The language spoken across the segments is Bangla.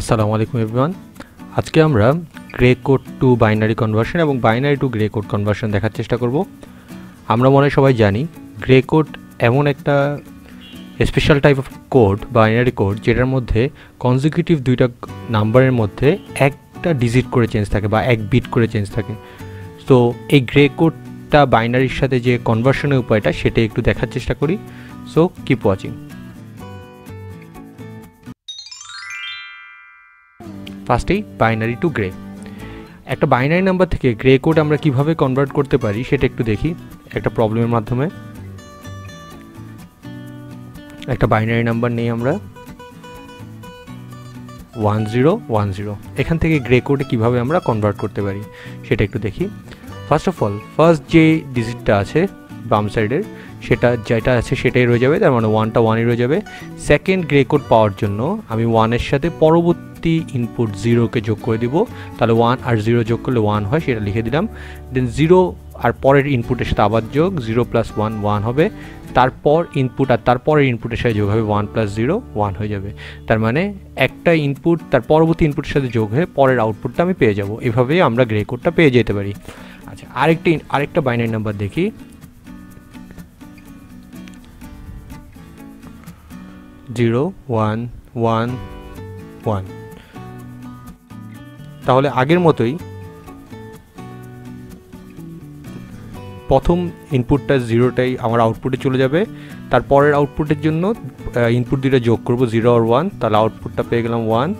আসসালামু আলাইকুম এভরিওয়ান। আজকে আমরা Gray code to binary conversion এবং binary to grey code conversion দেখার চেষ্টা করব। আমরা মনে হয় সবাই জানি গ্রে কোড এমন একটা special type of code, binary code, যেটার মধ্যে কনজিকিউটিভ দুইটা নাম্বারের মধ্যে একটা ডিজিট করে চেঞ্জ থাকে বা এক বিট করে চেঞ্জ থাকে। তো এই গ্রে কোডটা বাইনারির সাথে যে কনভার্সনের উপায়টা সেটা একটু দেখার চেষ্টা করি। So keep watching. ফার্স্টেই বাইনারি টু গ্রে। একটা বাইনারি নাম্বার থেকে গ্রে কোড আমরা কিভাবে কনভার্ট করতে পারি সেটা একটু দেখি একটা প্রবলেমের মাধ্যমে। একটা বাইনারি নাম্বার নেই আমরা 1010, এখান থেকে গ্রে কোডে কিভাবে আমরা কনভার্ট করতে পারি সেটা একটু দেখি। ফার্স্ট অফ অল, ফার্স্ট যে ডিজিটটা আছে বাম সাইডের যেটা আছে সেটাই রয়ে যাবে, তার মানে 1টা 1ই রয়ে যাবে। সেকেন্ড গ্রে কোড পাওয়ার জন্য আমি 1-এর সাথে পরবর্তী ইনপুট 0কে যোগ করে দিব, তাহলে 1 আর 0 যোগ করলে 1 হয়, সেটা লিখে দিলাম। দেন 0 আর পরের ইনপুটের সাথে আবার যোগ, 0 + 1 1 হবে। তারপর ইনপুট আর তারপরের ইনপুটের সাথে যোগ হবে 1 + 0 1 হয়ে যাবে। তার মানে একটা ইনপুট তার পরবর্তী ইনপুটের সাথে যোগ হয়ে পরের আউটপুটটা আমি পেয়ে যাব। এভাবেই আমরা গ্রে কোডটা পেয়ে যেতে পারি। আচ্ছা, আরেকটা বাইনারি নাম্বার দেখি। 0 1 1 1। তাহলে আগের মতোই প্রথম ইনপুটটা 0টাই আমার আউটপুটে চলে যাবে। তারপরের আউটপুটের জন্য ইনপুট দুটো যোগ করব 0 আর 1, তাহলে আউটপুটটা পেয়ে গেলাম 1।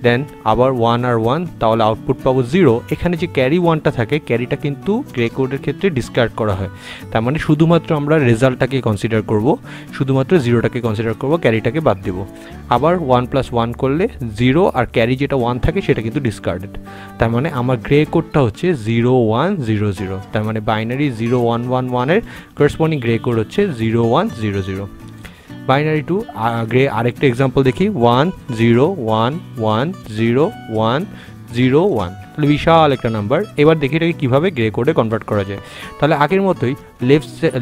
দেন আবার 1 আর 1, তাহলে আউটপুট পাবো 0। এখানে যে ক্যারি 1টা থাকে, ক্যারিটা কিন্তু গ্রে কোডের ক্ষেত্রে ডিসকার্ড করা হয়। তার মানে শুধুমাত্র আমরা রেজাল্টটাকে কনসিডার করব, শুধুমাত্র 0টাকে কনসিডার করব, ক্যারিটাকে বাদ দেব। আবার 1 + 1 করলে 0 আর ক্যারি যেটা 1 থাকে সেটা কিন্তু ডিসকার্ডেড। তার মানে আমার গ্রে কোডটা হচ্ছে 0 1 0 0। তার মানে বাইনারি 0 1 1 1 এর করেসপন্ডিং গ্রে কোড হচ্ছে 0 1 0 0। বাইনারি টু গ্রে আরেকটা এক্সাম্পল দেখি। 1 0 1 1 0 1 0 1, তাহলে বিশাল একটা নাম্বার। এবার দেখি এটাকে কীভাবে গ্রে কোডে কনভার্ট করা যায়। তাহলে আগের মতোই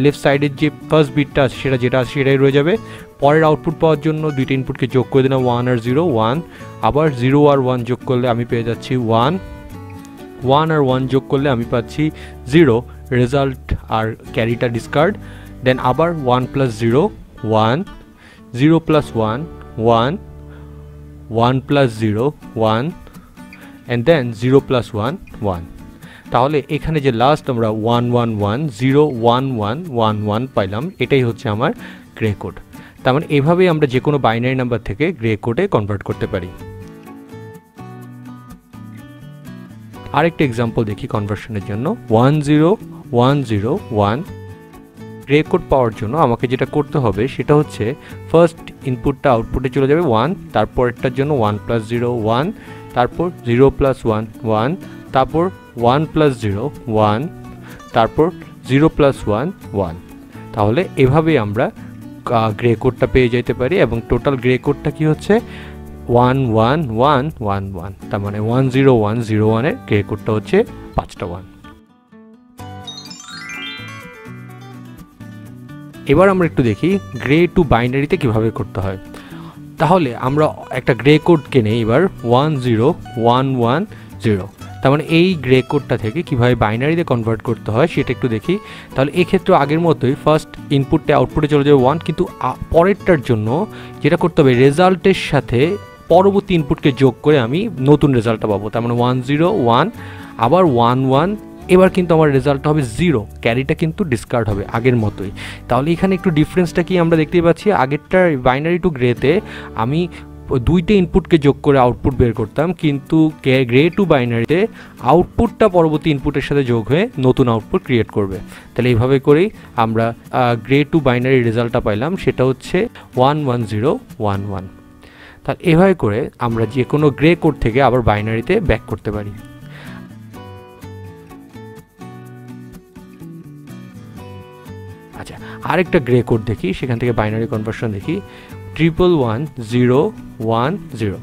লেফট সাইডের যে ফার্স্ট বিটটা আছে যেটা আছে সেটাই রয়ে যাবে। পরের আউটপুট পাওয়ার জন্য দুইটা ইনপুটকে যোগ করে দিলাম 1 আর 0 1। আবার 0 আর 1 যোগ করলে আমি পেয়ে যাচ্ছি 1 1 আর 1 যোগ করলে আমি পাচ্ছি 0, রেজাল্ট আর ক্যারিটা ডিসকার্ড। দেন আবার 1 + 0 1 0 + 1 1 1 + 0 1 and then 0 + 1 1। তাহলে এখানে যে লাস্ট আমরা 1 1 1 0 1 1 1 1 পাইলাম, এটাই হচ্ছে আমার গ্রে কোড। তার মানে এভাবেই আমরা যে কোনো বাইনারি নাম্বার থেকে গ্রে কোডে কনভার্ট করতে পারি। আরেকটা এক্সাম্পল দেখি কনভার্সনের জন্য। 1 0 1 0 1। গ্রে কোড পাওয়ার জন্য আমাকে যেটা করতে হবে সেটা হচ্ছে ফার্স্ট ইনপুটটা আউটপুটে চলে যাবে 1, তারপরেরটার জন্য 1 + 0 1, তারপর 0 + 1 1, তারপর 1 + 0 1, তারপর 0 + 1 1। তাহলে এভাবেই আমরা গ্রে কোডটা পেয়ে যেতে পারি এবং টোটাল গ্রে কোডটা কি হচ্ছে 1 1 1 1 1। তার মানে 1 0 1 0 1 এর গ্রে কোডটা হচ্ছে 5টা 1। এবার আমরা একটু দেখি গ্রে টু বাইনারিতে কিভাবে করতে হয়। তাহলে আমরা একটা গ্রে কোডকে নেই এবার 1 0 1 1 0। তার মানে এই গ্রে কোডটা থেকে কীভাবে বাইনারিতে কনভার্ট করতে হয় সেটা একটু দেখি। তাহলে এক্ষেত্রে আগের মতোই ফার্স্ট ইনপুটটা আউটপুটে চলে যাবে 1, কিন্তু পরেরটার জন্য যেটা করতে হবে রেজাল্টের সাথে পরবর্তী ইনপুটকে যোগ করে আমি নতুন রেজাল্টটা পাবো। তার মানে 1 0 1 আবার 1 1। এবার কিন্তু আমার রেজাল্টটা হবে 0, ক্যারিটা কিন্তু ডিসকার্ড হবে আগের মতোই। তাহলে এখানে একটু ডিফারেন্সটা কি আমরা দেখতেই পাচ্ছি। আগেরটার বাইনারি টু গ্রেতে আমি দুইটা ইনপুটকে যোগ করে আউটপুট বের করতাম, কিন্তু গ্রে টু বাইনারিতে আউটপুটটা পরবর্তী ইনপুটের সাথে যোগ হয়ে নতুন আউটপুট ক্রিয়েট করবে। তাহলে এইভাবে করেই আমরা গ্রে টু বাইনারি রেজাল্টটা পাইলাম, সেটা হচ্ছে 1 1 0 1 1। তাহলে এভাবে করে আমরা যে কোনো গ্রে কোড থেকে আবার বাইনারিতে ব্যাক করতে পারি। আচ্ছা, আরেকটা গ্রে কোড দেখি, সেখান থেকে বাইনারি কনভার্সন দেখি। 1 1 1 0 1 0।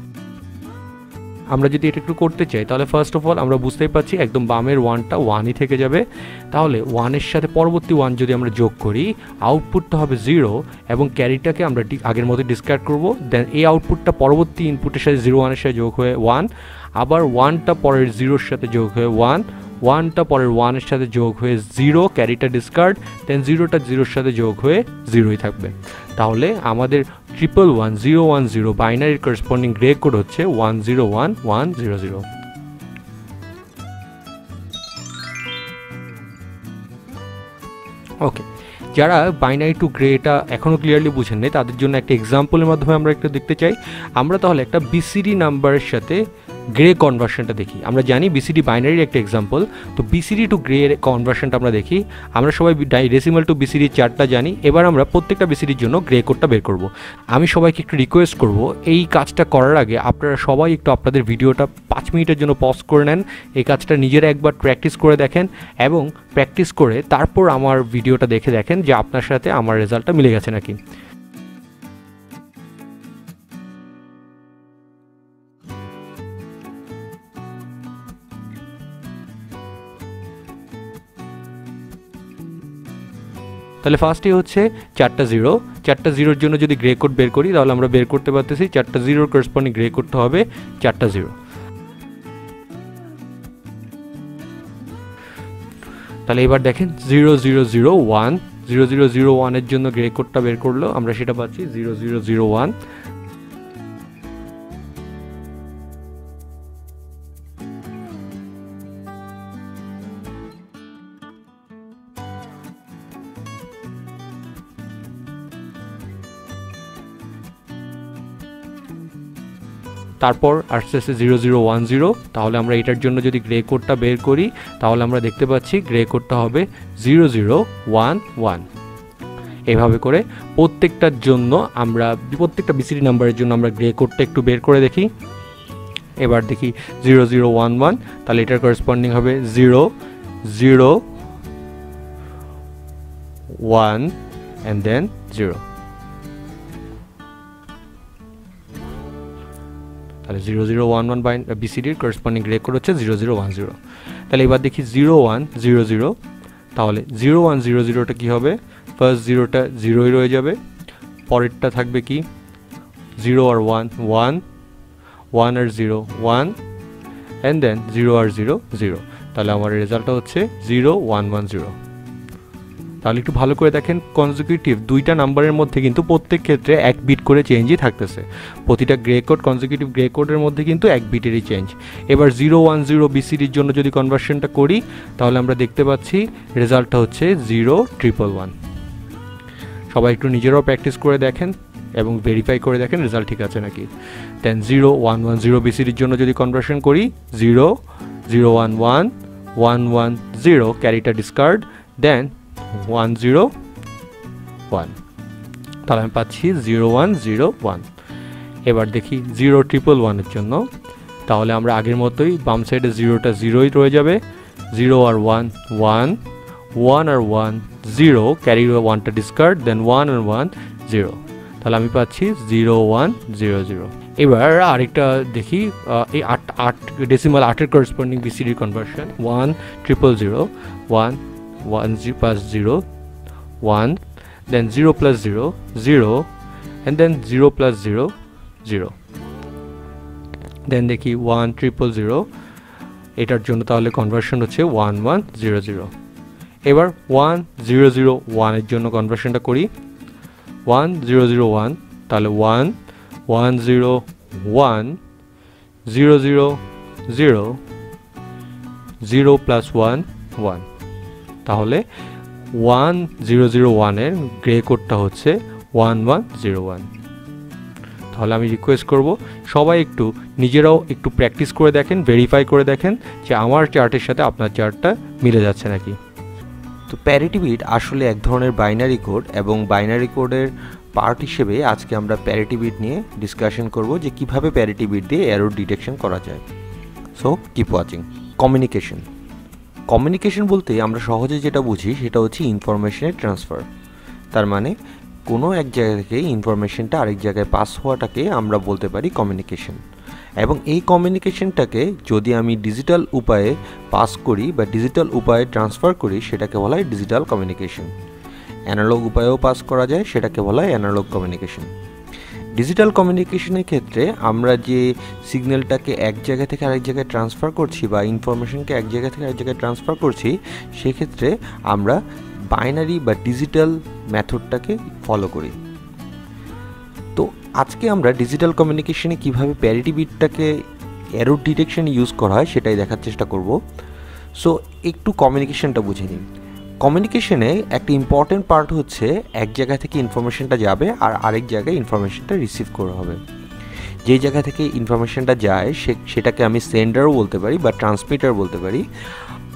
আমরা যদি এটা একটু করতে চাই তাহলে ফার্স্ট অফ অল আমরা বুঝতেই পারছি একদম বামের 1টা 1ই থেকে যাবে। তাহলে 1-এর সাথে পরবর্তী 1 যদি আমরা যোগ করি আউটপুটটা হবে 0 এবং ক্যারিটাকে আমরা আগের মতো ডিসকার্ড করব। দেন এই আউটপুটটা পরবর্তী ইনপুটের সাথে 0-1-এর সাথে যোগ হয়ে 1, আবার 1টা পরের 0-এর সাথে যোগ হয়ে 1, 1টা পরের 1-এর সাথে যোগ হয়ে 0, ক্যারিটা ডিসকার্ড, দেন 0টা 0-এর সাথে যোগ হয়ে 0ই থাকবে। তাহলে আমাদের 111010 বাইনারির করেসপন্ডিং গ্রে কোড হচ্ছে 101100। ওকে, যারা বাইনারি টু গ্রে এটা এখনও ক্লিয়ারলি বুঝেন নাই তাদের জন্য একটা এক্সাম্পলের মাধ্যমে আমরা একটু দেখতে চাই। আমরা তাহলে একটা বিসিডি নাম্বারের সাথে গ্রে কনভার্সনটা দেখি। আমরা জানি বিসিডি বাইনারির একটা এক্সাম্পল, তো বিসিডি টু গ্রে কনভার্সনটা আমরা দেখি। আমরা সবাই ডেসিমাল টু বিসিডি চার্টটা জানি। এবার আমরা প্রত্যেকটা বিসিডির জন্য গ্রে কোডটা বের করব। আমি সবাইকে একটু রিকোয়েস্ট করব এই কাজটা করার আগে আপনারা সবাই একটু আপনাদের ভিডিওটা 5 মিনিটের জন্য পজ করে নেন, এই কাজটা নিজেরা একবার প্র্যাকটিস করে দেখেন এবং প্র্যাকটিস করে তারপর আমার ভিডিওটা দেখে দেখেন যে আপনার সাথে আমার রেজাল্টটা মিলে গেছে নাকি। তাহলে ফার্স্টই হচ্ছে 4টা 0-র জন্য যদি গ্রে কোড বের করি তাহলে আমরা বের করতে পারতেছি 4টা 0-র করেসপন্ডিং গ্রে কোডটা হবে 4টা 0। তাহলে এবার দেখেন 0001, 0001-এর জন্য গ্রে কোডটা বের করলো, আমরা সেটা পাচ্ছি 0001। তারপর আসছে 0010, তাহলে আমরা এটার জন্য যদি গ্রে কোডটা বের করি তাহলে আমরা দেখতে পাচ্ছি গ্রে কোডটা হবে 0011। এভাবে করে প্রত্যেকটার জন্য আমরা প্রত্যেকটা বিসিডি নাম্বারের জন্য আমরা গ্রে কোডটা একটু বের করে দেখি। এবার দেখি 0011, তাহলে এটার করেসপন্ডিং হবে 001 and then 0। তাহলে 0011 বাই বিসিডির করেসপন্ডিং গ্রে কোড হচ্ছে 0010। তাহলে এবার দেখি 0100, তাহলে 0100টা কী হবে, ফার্স্ট 0টা 0ই রয়ে যাবে, পরেরটা থাকবে কি 0 আর 1 1, 1 আর 0 1, অ্যান্ড দেন 0 আর 0 0। তাহলে আমার রেজাল্টটা হচ্ছে 0110। তাহলে একটু ভালো করে দেখেন কনজিকিউটিভ দুইটা নাম্বারের মধ্যে কিন্তু প্রত্যেক ক্ষেত্রে 1 বিট করে চেঞ্জই থাকতেছে। প্রতিটা গ্রে কোড কনজিকিউটিভ গ্রে কোডের মধ্যে কিন্তু 1 বিটেরই চেঞ্জ। এবার 010 বিসিডির জন্য যদি কনভার্সনটা করি তাহলে আমরা দেখতে পাচ্ছি রেজাল্টটা হচ্ছে 0111। সবাই একটু নিজেরাও প্র্যাকটিস করে দেখেন এবং ভেরিফাই করে দেখেন রেজাল্ট ঠিক আছে নাকি। দেন 0110 বিসিডির জন্য যদি কনভার্সন করি 00111 110, ক্যারিটা ডিসকার্ড, দেন 101, তাহলে আমি পাচ্ছি 0101। এবার দেখি 0111-এর জন্য, তাহলে আমরা আগের মতোই বাম সাইডে 0টা 0ই রয়ে যাবে, 0 আর 1 1, 1 আর 1 0, ক্যারি 1টা ডিসকার্ড, দেন 1 আর 1 0, তাহলে আমি পাচ্ছি 0100। এবার আরেকটা দেখি এই 8 decimal 8-এর corresponding BCD conversion 1000 1 1 plus 0 1, then 0 plus 0 0, and then 0 plus 0 0, then দেখি 1000, এটার জন্য তাহলে কনভার্সন হচ্ছে 1100। এবার 1001-এর জন্য কনভার্সনটা করি 1001, তাহলে 1 101 0 0 0 0 plus 1 1, তাহলে 1001-এর গ্রে কোডটা হচ্ছে 1101। তাহলে আমি রিকোয়েস্ট করব সবাই একটু নিজেরাও একটু প্র্যাকটিস করে দেখেন, ভেরিফাই করে দেখেন যে আমার চার্টের সাথে আপনার চার্টটা মিলে যাচ্ছে নাকি। তো প্যারিটি বিট আসলে এক ধরনের বাইনারি কোড, এবং বাইনারি কোডের পার্ট হিসেবে আজকে আমরা প্যারিটি বিট নিয়ে ডিসকাশন করব যে কিভাবে প্যারিটি বিট দিয়ে এরর ডিটেকশন করা যায়। So keep watching. কমিউনিকেশন বলতে আমরা সহজে যেটা বুঝি সেটা হচ্ছে ইনফরমেশনের ট্রান্সফার। তার মানে কোনো এক জায়গা থেকে ইনফরমেশনটা আরেক জায়গায় পাস হওয়াটাকে আমরা বলতে পারি কমিউনিকেশন। এবং এই কমিউনিকেশনটাকে যদি আমি ডিজিটাল উপায়ে পাস করি বা ডিজিটাল উপায়ে ট্রান্সফার করি সেটাকে বলা হয় ডিজিটাল কমিউনিকেশন। অ্যানালগ উপায়েও পাস করা যায়, সেটাকে বলা হয় অ্যানালগ কমিউনিকেশন। ডিজিটাল কমিউনিকেশনের ক্ষেত্রে আমরা যে সিগন্যালটাকে এক জায়গা থেকে আরেক জায়গায় ট্রান্সফার করছি বা ইনফরমেশনকে এক জায়গা থেকে আরেক জায়গায় ট্রান্সফার করছি, সেক্ষেত্রে আমরা বাইনারি বা ডিজিটাল মেথডটাকে ফলো করি। তো আজকে আমরা ডিজিটাল কমিউনিকেশনে কীভাবে প্যারিটি বিটটাকে এরর ডিটেকশন ইউজ করা হয় সেটাই দেখার চেষ্টা করব। সো একটু কমিউনিকেশনটা বুঝে নিন। কমিউনিকেশনে একটা ইম্পর্টেন্ট পার্ট হচ্ছে এক জায়গা থেকে ইনফরমেশনটা যাবে আর আরেক জায়গায় ইনফরমেশনটা রিসিভ করা হবে। যেই জায়গা থেকে ইনফরমেশনটা যায় সেটাকে আমি সেন্ডারও বলতে পারি বা ট্রান্সমিটার বলতে পারি,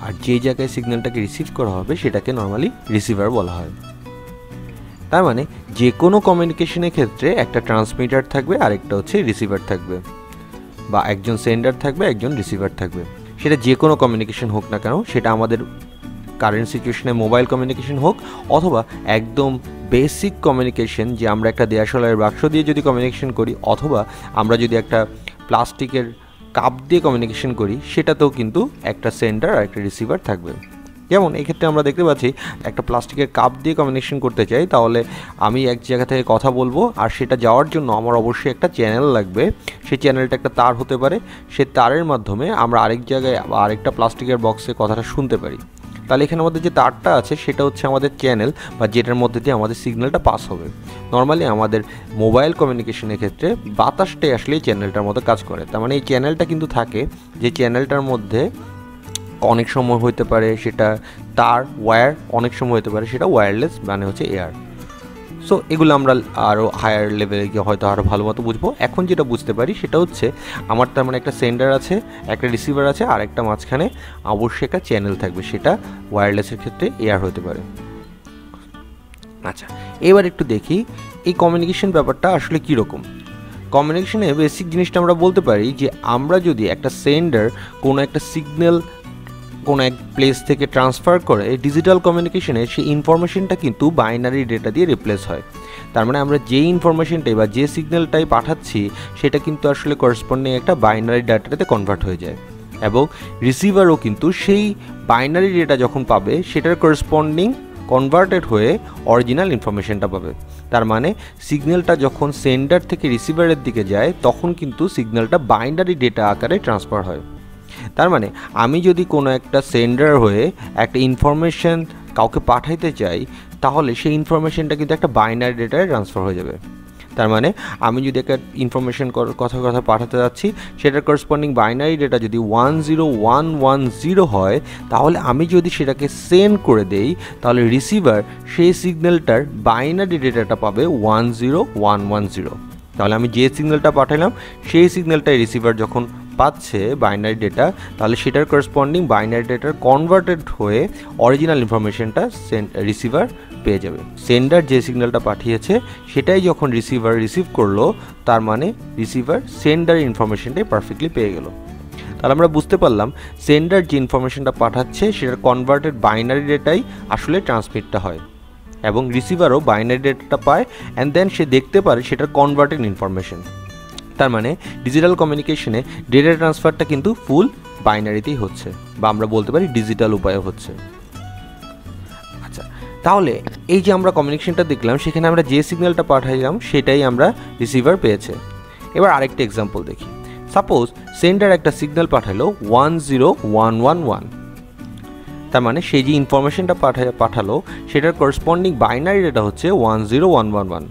আর যেই জায়গায় সিগন্যালটাকে রিসিভ করা হবে সেটাকে নর্মালি রিসিভার বলা হয়। তার মানে যে কোনো কমিউনিকেশনের ক্ষেত্রে একটা ট্রান্সমিটার থাকবে, আরেকটা হচ্ছে রিসিভার থাকবে, বা একজন সেন্ডার থাকবে, একজন রিসিভার থাকবে। সেটা যে কোনো কমিউনিকেশন হোক না কেন, সেটা আমাদের কারেন্ট সিচুয়েশনে মোবাইল কমিউনিকেশন হোক অথবা একদম বেসিক কমিউনিকেশন, যে আমরা একটা দেয়াশলাইয়ের বাক্স দিয়ে যদি কমিউনিকেশন করি অথবা আমরা যদি একটা প্লাস্টিকের কাপ দিয়ে কমিউনিকেশন করি, সেটাতেও কিন্তু একটা সেন্ডার আর একটা রিসিভার থাকবে। যেমন এক্ষেত্রে আমরা দেখতে পাচ্ছি একটা প্লাস্টিকের কাপ দিয়ে কমিউনিকেশন করতে চাই, তাহলে আমি এক জায়গা থেকে কথা বলবো আর সেটা যাওয়ার জন্য আমার অবশ্যই একটা চ্যানেল লাগবে। সেই চ্যানেলটা একটা তার হতে পারে, সেই তারের মাধ্যমে আমরা আরেক জায়গায় আরেকটা প্লাস্টিকের বক্সে কথাটা শুনতে পারি। তাহলে এখানে আমাদের যে তারটা আছে সেটা হচ্ছে আমাদের চ্যানেল, বা যেটার মধ্যে দিয়ে আমাদের সিগন্যালটা পাস হবে। নর্মালি আমাদের মোবাইল কমিউনিকেশনের ক্ষেত্রে বাতাসটাই আসলে এই চ্যানেলটার মতো কাজ করে। তার মানে এই চ্যানেলটা কিন্তু থাকে, যে চ্যানেলটার মধ্যে অনেক সময় হতে পারে সেটা তার, ওয়্যার, অনেক সময় হতে পারে সেটা ওয়্যারলেস, মানে হচ্ছে এয়ার। সো এগুলো আমরা আরও হায়ার লেভেলে গিয়ে হয়তো আরও ভালো মতো বুঝবো। এখন যেটা বুঝতে পারি সেটা হচ্ছে আমার তার মানে একটা সেন্ডার আছে, একটা রিসিভার আছে, আর একটা মাঝখানে অবশ্যই একটা চ্যানেল থাকবে, সেটা ওয়্যারলেসের ক্ষেত্রে এয়ার হতে পারে। আচ্ছা, এবার একটু দেখি এই কমিউনিকেশন ব্যাপারটা আসলে কীরকম। কমিউনিকেশনের বেসিক জিনিসটা আমরা বলতে পারি যে আমরা যদি একটা সেন্ডার কোনো একটা সিগন্যাল কোনো এক প্লেস থেকে ট্রান্সফার করে, ডিজিটাল কমিউনিকেশনে সেই ইনফরমেশনটা কিন্তু বাইনারি ডেটা দিয়ে রিপ্লেস হয়। তার মানে আমরা যে ইনফরমেশনটাই বা যে সিগন্যালটাই পাঠাচ্ছি সেটা কিন্তু আসলে করসপন্ডিং একটা বাইনারি ডাটাতে কনভার্ট হয়ে যায়, এবং রিসিভারও কিন্তু সেই বাইনারি ডেটা যখন পাবে সেটার করসপন্ডিং কনভার্টেড হয়ে অরিজিনাল ইনফরমেশনটা পাবে। তার মানে সিগন্যালটা যখন সেন্ডার থেকে রিসিভারের দিকে যায় তখন কিন্তু সিগন্যালটা বাইনারি ডেটা আকারে ট্রান্সফার হয়। তার মানে আমি যদি কোনো একটা সেন্ডার হয়ে একটা ইনফরমেশন কাউকে পাঠাইতে চাই, তাহলে সেই ইনফরমেশনটা কিন্তু একটা বাইনারি ডেটায় ট্রান্সফার হয়ে যাবে। তার মানে আমি যদি একটা ইনফরমেশন কথা পাঠাতে যাচ্ছি, সেটার করসপন্ডিং বাইনারি ডেটা যদি 10110 হয়, তাহলে আমি যদি সেটাকে সেন্ড করে দেই, তাহলে রিসিভার সেই সিগন্যালটার বাইনারি ডেটাটা পাবে 10110। তাহলে আমি যে সিগন্যালটা পাঠালাম সেই সিগন্যালটাই রিসিভার যখন পাচ্ছে বাইনারি ডেটা, তাহলে সেটার করসপন্ডিং বাইনারি ডেটার কনভার্টেড হয়ে অরিজিনাল ইনফরমেশনটা রিসিভার পেয়ে যাবে। সেন্ডার যে সিগন্যালটা পাঠিয়েছে সেটাই যখন রিসিভার রিসিভ করলো, তার মানে রিসিভার সেন্ডার ইনফরমেশনটাই পারফেক্টলি পেয়ে গেল। তাহলে আমরা বুঝতে পারলাম সেন্ডার যে ইনফরমেশনটা পাঠাচ্ছে সেটার কনভার্টেড বাইনারি ডেটাই আসলে ট্রান্সমিটটা হয়, এবং রিসিভারও বাইনারি ডেটাটা পায় অ্যান্ড দেন সে দেখতে পারে সেটার কনভার্টেড ইনফরমেশন। তার মানে ডিজিটাল কমিউনিকেশনে ডেটা ট্রান্সফারটা কিন্তু ফুল বাইনারিতেই হচ্ছে, বা আমরা বলতে পারি ডিজিটাল উপায়ে হচ্ছে। আচ্ছা, তাহলে এই যে আমরা কমিউনিকেশনটা দেখলাম, সেখানে আমরা যে সিগন্যালটা পাঠাইলাম সেটাই আমরা রিসিভার পেয়েছে। এবার আরেকটা এক্সাম্পল দেখি। সাপোজ সেন্ডার একটা সিগন্যাল পাঠালো 10111, তার মানে সেই যে ইনফরমেশনটা পাঠালো সেটার করসপন্ডিং বাইনারি ডেটা হচ্ছে 10111,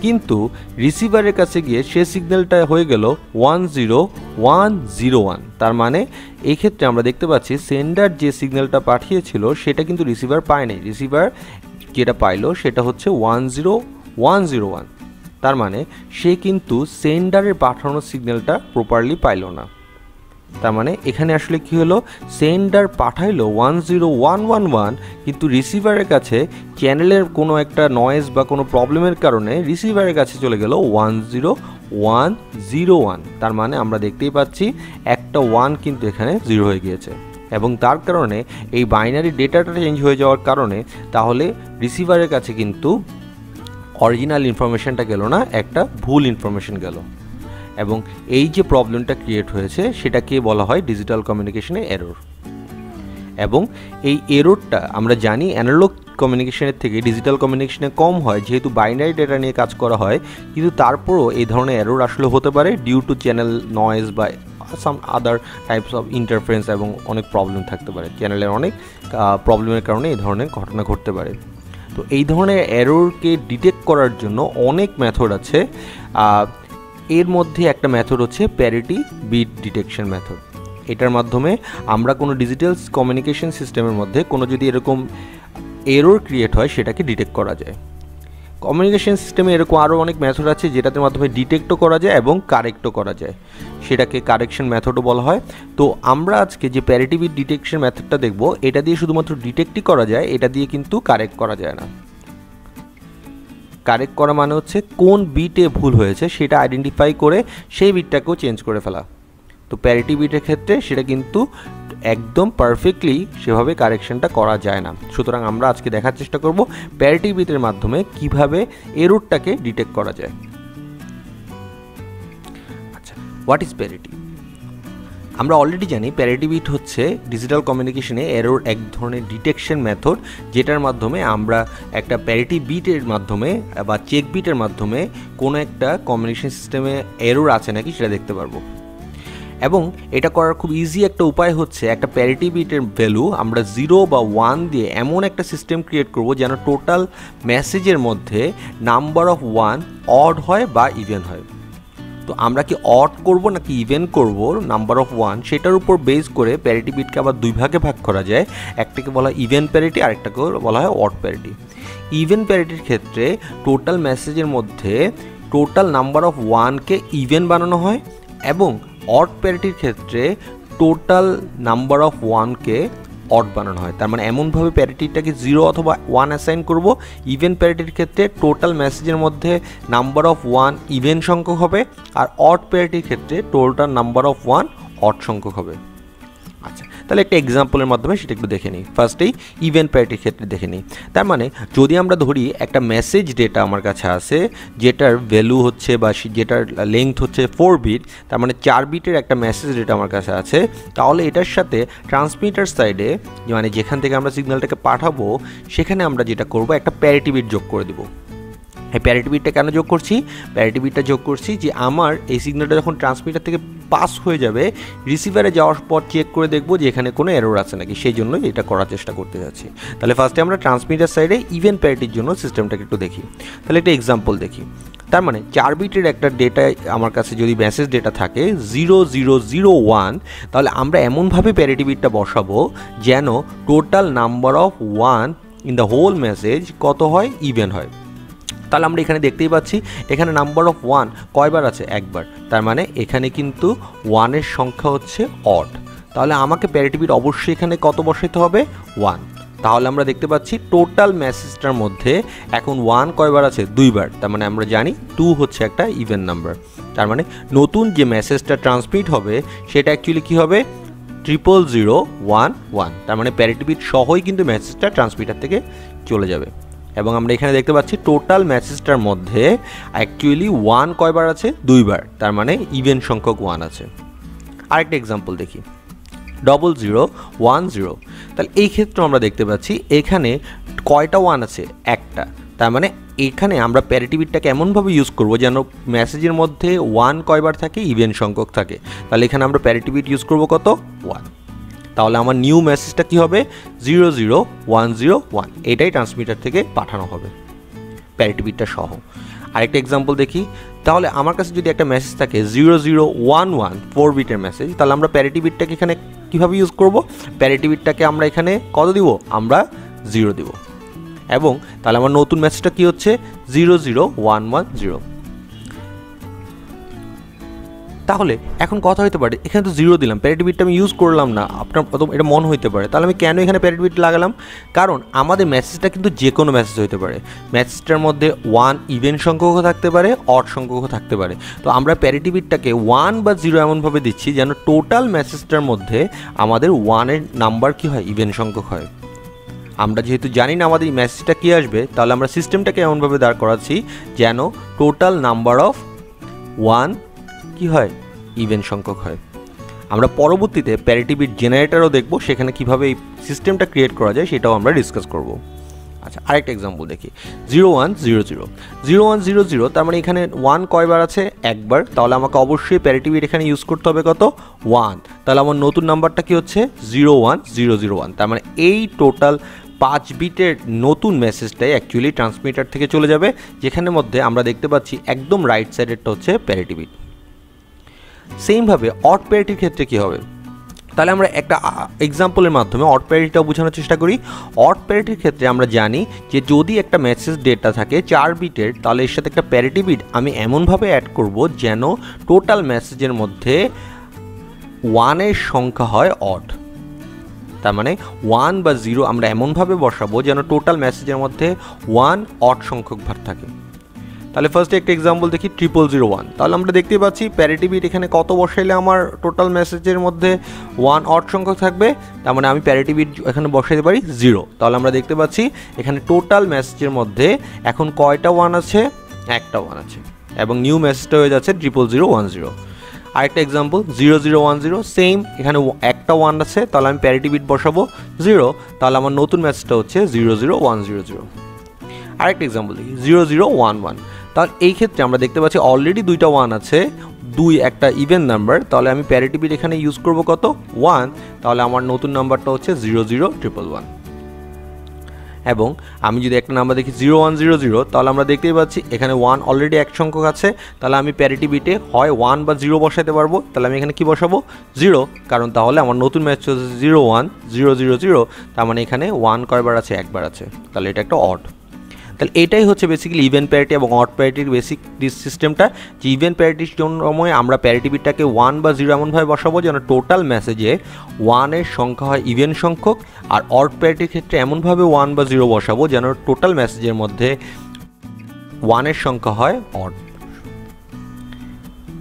কিন্তু রিসিভারের কাছে গিয়ে সে সিগন্যালটা হয়ে গেল 10101। তার মানে এই ক্ষেত্রে আমরা দেখতে পাচ্ছি সেন্ডার যে সিগন্যালটা পাঠিয়েছিল সেটা কিন্তু রিসিভার পায় নাই, রিসিভার যেটা পাইলো সেটা হচ্ছে 10101। তার মানে সে কিন্তু সেন্ডারের পাঠানো সিগন্যালটা প্রপারলি পাইল না। তার মানে এখানে আসলে কি হলো, সেন্ডার পাঠাইলো 10111, কিন্তু রিসিভারের কাছে চ্যানেলের কোনো একটা নয়েজ বা কোনো প্রবলেমের কারণে রিসিভারের কাছে চলে গেল 10101। তার মানে আমরা দেখতেই পাচ্ছি একটা 1 কিন্তু এখানে 0 হয়ে গিয়েছে, এবং তার কারণে এই বাইনারি ডেটাটা চেঞ্জ হয়ে যাওয়ার কারণে তাহলে রিসিভারের কাছে কিন্তু অরিজিনাল ইনফরমেশনটা গেল না, একটা ভুল ইনফরমেশন গেল। এবং এই যে প্রবলেমটা ক্রিয়েট হয়েছে সেটাকে বলা হয় ডিজিটাল কমিউনিকেশনে এরর। এবং এই এররটা আমরা জানি অ্যানালগ কমিউনিকেশনের থেকে ডিজিটাল কমিউনিকেশনে কম হয়, যেহেতু বাইনারি ডেটা নিয়ে কাজ করা হয়, কিন্তু তারপরও এই ধরনের এরর আসলে হতে পারে ডিউ টু চ্যানেল নয়েজ বা সাম আদার টাইপস অফ ইন্টারফারেন্স, এবং অনেক প্রবলেম থাকতে পারে, চ্যানেলের অনেক প্রবলেমের কারণে এই ধরনের ঘটনা ঘটতে পারে। তো এই ধরনের এররকে ডিটেক্ট করার জন্য অনেক মেথড আছে। এর মধ্যে একটা মেথড হচ্ছে প্যারিটি বিট ডিটেকশন মেথড। এটার মাধ্যমে আমরা কোনো ডিজিটাল কমিউনিকেশন সিস্টেমের মধ্যে কোনো যদি এরকম এরর ক্রিয়েট হয় সেটাকে ডিটেক্ট করা যায়। কমিউনিকেশন সিস্টেমে এরকম আরও অনেক মেথড আছে যেটাতে মাধ্যমে ডিটেক্টও করা যায় এবং কারেক্টও করা যায়, সেটাকে কারেকশন মেথডও বলা হয়। তো আমরা আজকে যে প্যারিটি বিট ডিটেকশন মেথডটা দেখব, এটা দিয়ে শুধুমাত্র ডিটেক্টই করা যায়, এটা দিয়ে কিন্তু কারেক্ট করা যায় না। কারেক্ট করা মানে হচ্ছে কোন বিটে ভুল হয়েছে সেটা আইডেন্টিফাই করে সেই বিটটাকেও চেঞ্জ করে ফেলা। তো প্যারিটি বিটের ক্ষেত্রে সেটা কিন্তু একদম পারফেক্টলি সেভাবে কারেকশনটা করা যায় না। সুতরাং আমরা আজকে দেখার চেষ্টা করব প্যারিটি বিটের মাধ্যমে কিভাবে এররটাকে ডিটেক্ট করা যায়। আচ্ছা, হোয়াট ইজ প্যারিটি? আমরা অলরেডি জানি প্যারিটি বিট হচ্ছে ডিজিটাল কমিউনিকেশনে এরর এক ধরনের ডিটেকশন মেথড, যেটার মাধ্যমে আমরা একটা প্যারিটি বিটের মাধ্যমে বা চেক বিটের মাধ্যমে কোনো একটা কমিউনিকেশন সিস্টেমে এরর আছে নাকি সেটা দেখতে পারবো। এবং এটা করার খুব ইজি একটা উপায় হচ্ছে একটা প্যারিটি বিটের ভ্যালু আমরা 0 বা 1 দিয়ে এমন একটা সিস্টেম ক্রিয়েট করব যেন টোটাল মেসেজের মধ্যে নাম্বার অফ 1 অড হয় বা ইভেন হয়। তো আমরা কি অড করব নাকি ইভেন করব নাম্বার অফ 1, সেটার উপর বেস করে প্যারিটি বিটকে আবার দুই ভাগে ভাগ করা যায়। একটাকে বলা হয় ইভেন প্যারিটি, আরেকটাকে বলা হয় অড প্যারিটি। ইভেন প্যারিটির ক্ষেত্রে টোটাল মেসেজের মধ্যে টোটাল নাম্বার অফ 1কে ইভেন বানানো হয়, এবং অড প্যারিটির ক্ষেত্রে টোটাল নাম্বার অফ 1কে অড বানানো হয়। তার মানে এমনভাবে প্যারিটিটাকে 0 অথবা 1 অ্যাসাইন করব। ইভেন প্যারিটির ক্ষেত্রে টোটাল মেসেজের মধ্যে নাম্বার অফ 1 ইভেন সংখ্যক হবে, আর অড প্যারিটির ক্ষেত্রে টোটাল নাম্বার অফ 1 অড সংখ্যক হবে। আচ্ছা, তাহলে একটা এক্সাম্পলের মাধ্যমে সেটা একটু দেখে নিই। ফার্স্টেই ইভেন প্যারিটির ক্ষেত্রে দেখে নিই। তার মানে যদি আমরা ধরি একটা মেসেজ ডেটা আমার কাছে আছে, যেটার ভ্যালু হচ্ছে বা যেটার লেংথ হচ্ছে 4 বিট, তার মানে 4 বিটের একটা মেসেজ ডেটা আমার কাছে আছে, তাহলে এটার সাথে ট্রান্সমিটার সাইডে মানে যেখান থেকে আমরা সিগন্যালটাকে পাঠাবো সেখানে আমরা যেটা করব একটা প্যারিটি বিট যোগ করে দেবো। এই প্যারিটি বিটটা কেন যোগ করছি? প্যারিটি বিটটা যোগ করছি যে আমার এই সিগন্যালটা যখন ট্রান্সমিটার থেকে পাস হয়ে যাবে, রিসিভারে যাওয়ার পর চেক করে দেখবো যে এখানে কোনো এরর আছে নাকি, সেই জন্য এটা করার চেষ্টা করতে যাচ্ছি। তাহলে ফার্স্টে আমরা ট্রান্সমিটার সাইডে ইভেন প্যারিটির জন্য সিস্টেমটাকে একটু দেখি। তাহলে একটা এক্সাম্পল দেখি। তার মানে 4 বিটের একটা ডেটা আমার কাছে যদি মেসেজ ডেটা থাকে 0001, তাহলে আমরা এমনভাবে প্যারিটি বিটটা বসাবো যেন total number of 1 in the whole message কত হয়, ইভেন হয়। তাহলে আমরা এখানে দেখতেই পাচ্ছি এখানে নাম্বার অফ 1 কয়বার আছে, একবার। তার মানে এখানে কিন্তু 1-এর সংখ্যা হচ্ছে অড। তাহলে আমাকে প্যারিটি বিট অবশ্যই এখানে কত বসাইতে হবে, 1। তাহলে আমরা দেখতে পাচ্ছি টোটাল মেসেজটার মধ্যে এখন 1 কয়বার আছে, 2বার। তার মানে আমরা জানি 2 হচ্ছে একটা ইভেন নাম্বার। তার মানে নতুন যে মেসেজটা ট্রান্সমিট হবে সেটা অ্যাকচুয়ালি কী হবে, 0011। তার মানে প্যারিটি বিট সহই কিন্তু মেসেজটা ট্রান্সমিটার থেকে চলে যাবে। এবং আমরা এখানে দেখতে পাচ্ছি টোটাল মেসেজটার মধ্যে অ্যাকচুয়ালি 1 কয়বার আছে, 2বার। তার মানে ইভেন সংখ্যক 1 আছে। আরেকটা এক্সাম্পল দেখি, 0010। তাহলে এই ক্ষেত্রে আমরা দেখতে পাচ্ছি এখানে কয়টা 1 আছে, একটা। তার মানে এখানে আমরা প্যারিটি বিটটাকে এমনভাবে ইউজ করবো যেন মেসেজের মধ্যে 1 কয়বার থাকে, ইভেন সংখ্যক থাকে। তাহলে এখানে আমরা প্যারিটি বিট ইউজ করবো কত, 1। তাহলে আমার নিউ মেসেজটা কী হবে, 00101। এটাই ট্রান্সমিটার থেকে পাঠানো হবে প্যারিটি বিটটা সহ। আরেকটা এক্সাম্পল দেখি। তাহলে আমার কাছে যদি একটা মেসেজ থাকে 0011 4 বিটের মেসেজ, তাহলে আমরা প্যারিটি বিটটাকে এখানে কীভাবে ইউজ করব, প্যারিটি বিটটাকে আমরা এখানে কত দিব, আমরা 0 দিব। এবং তাহলে আমার নতুন মেসেজটা কী হচ্ছে, 00110। তাহলে এখন কথা হতে পারে এখানে তো 0 দিলাম, প্যারিটি বিটটা আমি ইউজ করলাম না, আপনার প্রথম এটা মনে হতে পারে। তাহলে আমি কেন এখানে প্যারিটি বিট লাগালাম? কারণ আমাদের মেসেজটা কিন্তু যে কোনো মেসেজ হতে পারে। মেসেজটার মধ্যে 1 ইভেন সংখ্যকও থাকতে পারে, অড সংখ্যকও থাকতে পারে। তো আমরা প্যারিটি বিটটাকে 1 বা 0 এমনভাবে দিচ্ছি যেন টোটাল মেসেজটার মধ্যে আমাদের 1-এর নাম্বার কী হয়, ইভেন সংখ্যক হয়। আমরা যেহেতু জানি না আমাদের এই মেসেজটা কী আসবে, তাহলে আমরা সিস্টেমটাকে এমনভাবে দাঁড় করাচ্ছি যেন টোটাল নাম্বার অফ 1 কি হয়, ইভেন সংখ্যক হয়। আমরা পরবর্তীতে প্যারিটি বিট জেনারেটরও দেখব, সেখানে কিভাবে এই সিস্টেমটা ক্রিয়েট করা যায় সেটাও আমরা ডিসকাস করব। আচ্ছা, আরেকটা এক্সাম্পল দেখি, 0 1 0 0 0 1 0 0, তার মানে এখানে 1 কয়বার আছে, একবার, তাহলে আমাকে অবশ্যই প্যারিটি বিট এখানে ইউজ করতে হবে কত, 1। তাহলে আমার নতুন নাম্বারটা কি হচ্ছে 0 1 0 0 1, তার মানে এই টোটাল 5 বিটের নতুন মেসেজটাই অ্যাকচুয়ালি ট্রান্সমিটার থেকে চলে যাবে, যেখানের মধ্যে আমরা দেখতে পাচ্ছি একদম রাইট সাইডেরটা হচ্ছে প্যারিটি বিট। সেমভাবে অড প্যারিটির ক্ষেত্রে কী হবে, তাহলে আমরা একটা এক্সাম্পলের মাধ্যমে অড প্যারিটিটাও বোঝানোর চেষ্টা করি। অড প্যারিটির ক্ষেত্রে আমরা জানি যে যদি একটা মেসেজ ডেটা থাকে 4 বিটের, তাহলে এর সাথে একটা প্যারিটি বিট আমি এমনভাবে অ্যাড করব যেন টোটাল মেসেজের মধ্যে 1-এর সংখ্যা হয় অড। তার মানে 1 বা 0 আমরা এমনভাবে বসাবো যেন টোটাল মেসেজের মধ্যে 1 অড সংখ্যক ভাগ থাকে। তাহলে ফার্স্টে একটা এক্সাম্পল দেখি, 0001, তাহলে আমরা দেখতে পাচ্ছি প্যারিটি বিট এখানে কত বসাইলে আমার টোটাল মেসেজের মধ্যে 1 অড সংখ্যক থাকবে, তার মানে আমি প্যারিটি বিট এখানে বসাইতে পারি 0। তাহলে আমরা দেখতে পাচ্ছি এখানে টোটাল মেসেজের মধ্যে এখন কয়টা 1 আছে, একটা 1 আছে, এবং নিউ মেসেজটা হয়ে যাচ্ছে 00010। আরেকটা এক্সাম্পল 0010, সেম, এখানে একটা 1 আছে, তাহলে আমি প্যারিটি বিট বসাবো 0, তাহলে আমার নতুন মেসেজটা হচ্ছে 00100। আরেকটা এক্সাম্পল দেখি 0011, তাহলে এই ক্ষেত্রে আমরা দেখতে পাচ্ছি অলরেডি দুইটা 1 আছে, একটা ইভেন নাম্বার, তাহলে আমি প্যারিটি বিট এখানে ইউজ করব কত, 1, তাহলে আমার নতুন নাম্বারটা হচ্ছে 00111। এবং আমি যদি একটা নাম্বার দেখি 0100, তাহলে আমরা দেখতেই পাচ্ছি এখানে 1 অলরেডি এক সংখ্যক আছে, তাহলে আমি প্যারিটি বিটে হয় 1 বা 0 বসাতে পারবো, তাহলে আমি এখানে কি বসাবো 0, কারণ তাহলে আমার নতুন মেসেজ হচ্ছে 01000, তার মানে এখানে 1 কয়বার আছে, একবার আছে, তাহলে এটা একটা অড। তাহলে এটাই হচ্ছে বেসিক্যালি ইভেন প্যারিটি এবং অড প্যারিটির বেসিক সিস্টেমটা, যে ইভেন প্যারিটির সময় আমরা প্যারিটি বিটটাকে 1 বা 0 এমনভাবে বসাবো যেন টোটাল মেসেজে 1-এর সংখ্যা হয় ইভেন সংখ্যক, আর অড প্যারিটির ক্ষেত্রে এমনভাবে 1 বা 0 বসাবো যেন টোটাল মেসেজের মধ্যে 1-এর সংখ্যা হয় অড।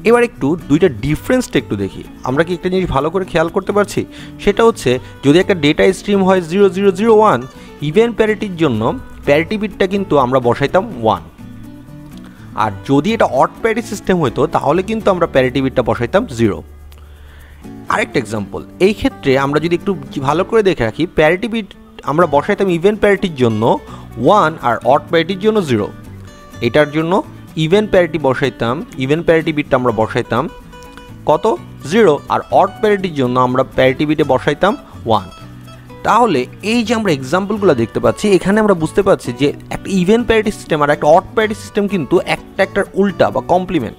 এবার একটু দুইটা ডিফারেন্সটা একটু দেখি, আমরা কি একটা জিনিস ভালো করে খেয়াল করতে পারছি, সেটা হচ্ছে যদি একটা ডেটা স্ট্রিম হয় 0001, ইভেন প্যারিটির জন্য প্যারিটি বিটটা কিন্তু আমরা বসাইতাম 1, আর যদি এটা অড প্যারিটি সিস্টেম হতো তাহলে কিন্তু আমরা প্যারিটি বিটটা বসাইতাম 0। আরেকটা এক্সাম্পল, এই ক্ষেত্রে আমরা যদি একটু ভালো করে দেখে রাখি, প্যারিটি বিট আমরা বসাইতাম ইভেন প্যারিটির জন্য 1 আর অড প্যারিটির জন্য 0। এটার জন্য ইভেন প্যারিটি বসাইতাম, ইভেন প্যারিটি বিটটা আমরা বসাইতাম কত, 0, আর অড প্যারিটির জন্য আমরা প্যারিটি বিটে বসাইতাম 1। তাহলে এই যে আমরা এক্সাম্পলগুলো দেখতে পাচ্ছি, এখানে আমরা বুঝতে পারছি যে একটা ইভেন প্যারিটি সিস্টেম আর একটা অড প্যারিটি সিস্টেম কিন্তু একটার উল্টা বা কমপ্লিমেন্ট।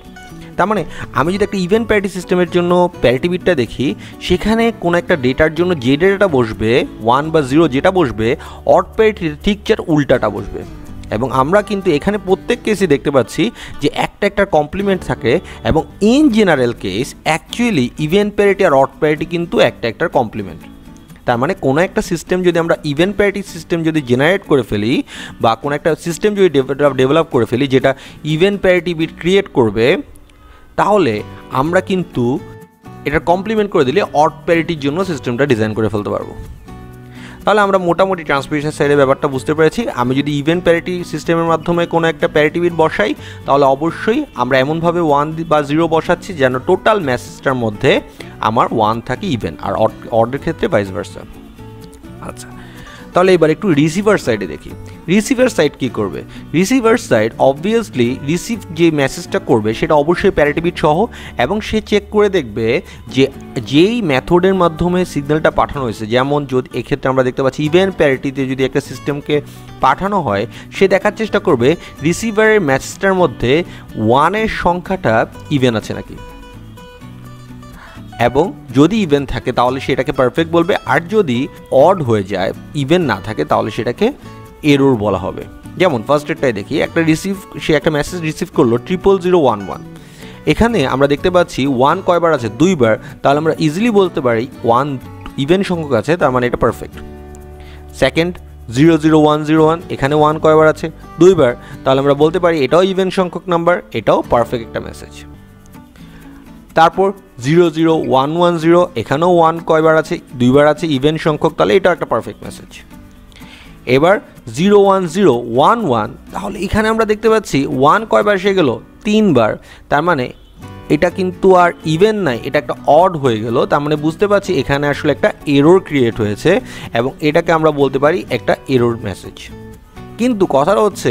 তার মানে আমি যদি একটা ইভেন প্যারিটি সিস্টেমের জন্য প্যারিটি বিটটা দেখি, সেখানে কোনো একটা ডেটার জন্য যে ডেটাটা বসবে 1 বা 0 যেটা বসবে, অড প্যারিটির ঠিক যার উল্টাটা বসবে। এবং আমরা কিন্তু এখানে প্রত্যেক কেসে দেখতে পাচ্ছি যে একটা কমপ্লিমেন্ট থাকে, এবং in general case actually even parity আর অড প্যারিটি কিন্তু একটার কমপ্লিমেন্ট। তার মানে কোনো একটা সিস্টেম যদি আমরা ইভেন প্যারিটি সিস্টেম যদি জেনারেট করে ফেলি, বা কোনো একটা সিস্টেম যদি ডেভেলপ করে ফেলি যেটা ইভেন প্যারিটি বিট ক্রিয়েট করবে, তাহলে আমরা কিন্তু এটা কমপ্লিমেন্ট করে দিলে অড প্যারিটির জন্য সিস্টেমটা ডিজাইন করে ফেলতে পারবো। তাহলে আমরা মোটামুটি ট্রান্সমিশন সাইডের ব্যাপারটা বুঝতে পেরেছি। আমি যদি ইভেন প্যারিটি সিস্টেমের মাধ্যমে কোনো একটা প্যারিটি বিট বসাই, তাহলে অবশ্যই আমরা এমনভাবে 1 বা 0 বসাচ্ছি যেন টোটাল মেসেজটার মধ্যে আমার 1 থাকে ইভেন, আর অডের ক্ষেত্রে ভাইস ভার্সা। আচ্ছা, তাহলে এবার একটু রিসিভার সাইডে দেখি। রিসিভার সাইড কী করবে? রিসিভার সাইড অবভিয়াসলি রিসিভ যে মেসেজটা করবে সেটা অবশ্যই প্যারিটি বিট সহ, এবং সে চেক করে দেখবে যে যেই মেথডের মাধ্যমে সিগন্যালটা পাঠানো হয়েছে, যেমন যদি এক্ষেত্রে আমরা দেখতে পাচ্ছি ইভেন প্যারিটিতে যদি একটা সিস্টেমকে পাঠানো হয়, সে দেখার চেষ্টা করবে রিসিভারের মেসেজটার মধ্যে 1-এর সংখ্যাটা ইভেন আছে নাকি, এবং যদি ইভেন থাকে তাহলে সেটাকে পারফেক্ট বলবে, আর যদি অড হয়ে যায় ইভেন না থাকে তাহলে সেটাকে এরর বলা হবে। যেমন ফার্স্টেরটাই দেখি, সে একটা মেসেজ রিসিভ করলো 00011, এখানে আমরা দেখতে পাচ্ছি 1 কয়বার আছে, 2বার, তাহলে আমরা ইজিলি বলতে পারি 1 ইভেন সংখ্যক আছে, তার মানে এটা পারফেক্ট। সেকেন্ড 00101, এখানে 1 কয়বার আছে, 2বার, তাহলে আমরা বলতে পারি এটাও ইভেন সংখ্যক নাম্বার, এটাও পারফেক্ট একটা মেসেজ। তারপর 00110, এখানেও 1 কয়বার আছে, 2বার আছে, ইভেন সংখ্যক, তাহলে এটা একটা পারফেক্ট মেসেজ। এবার 01011, তাহলে এখানে আমরা দেখতে পাচ্ছি 1 কয়বার এসে গেল, 3বার, তার মানে এটা কিন্তু আর ইভেন নাই, এটা একটা অড হয়ে গেল। তার মানে বুঝতে পারছি এখানে আসলে একটা এরর ক্রিয়েট হয়েছে এবং এটাকে আমরা বলতে পারি একটা এরর মেসেজ। কিন্তু কথাটা হচ্ছে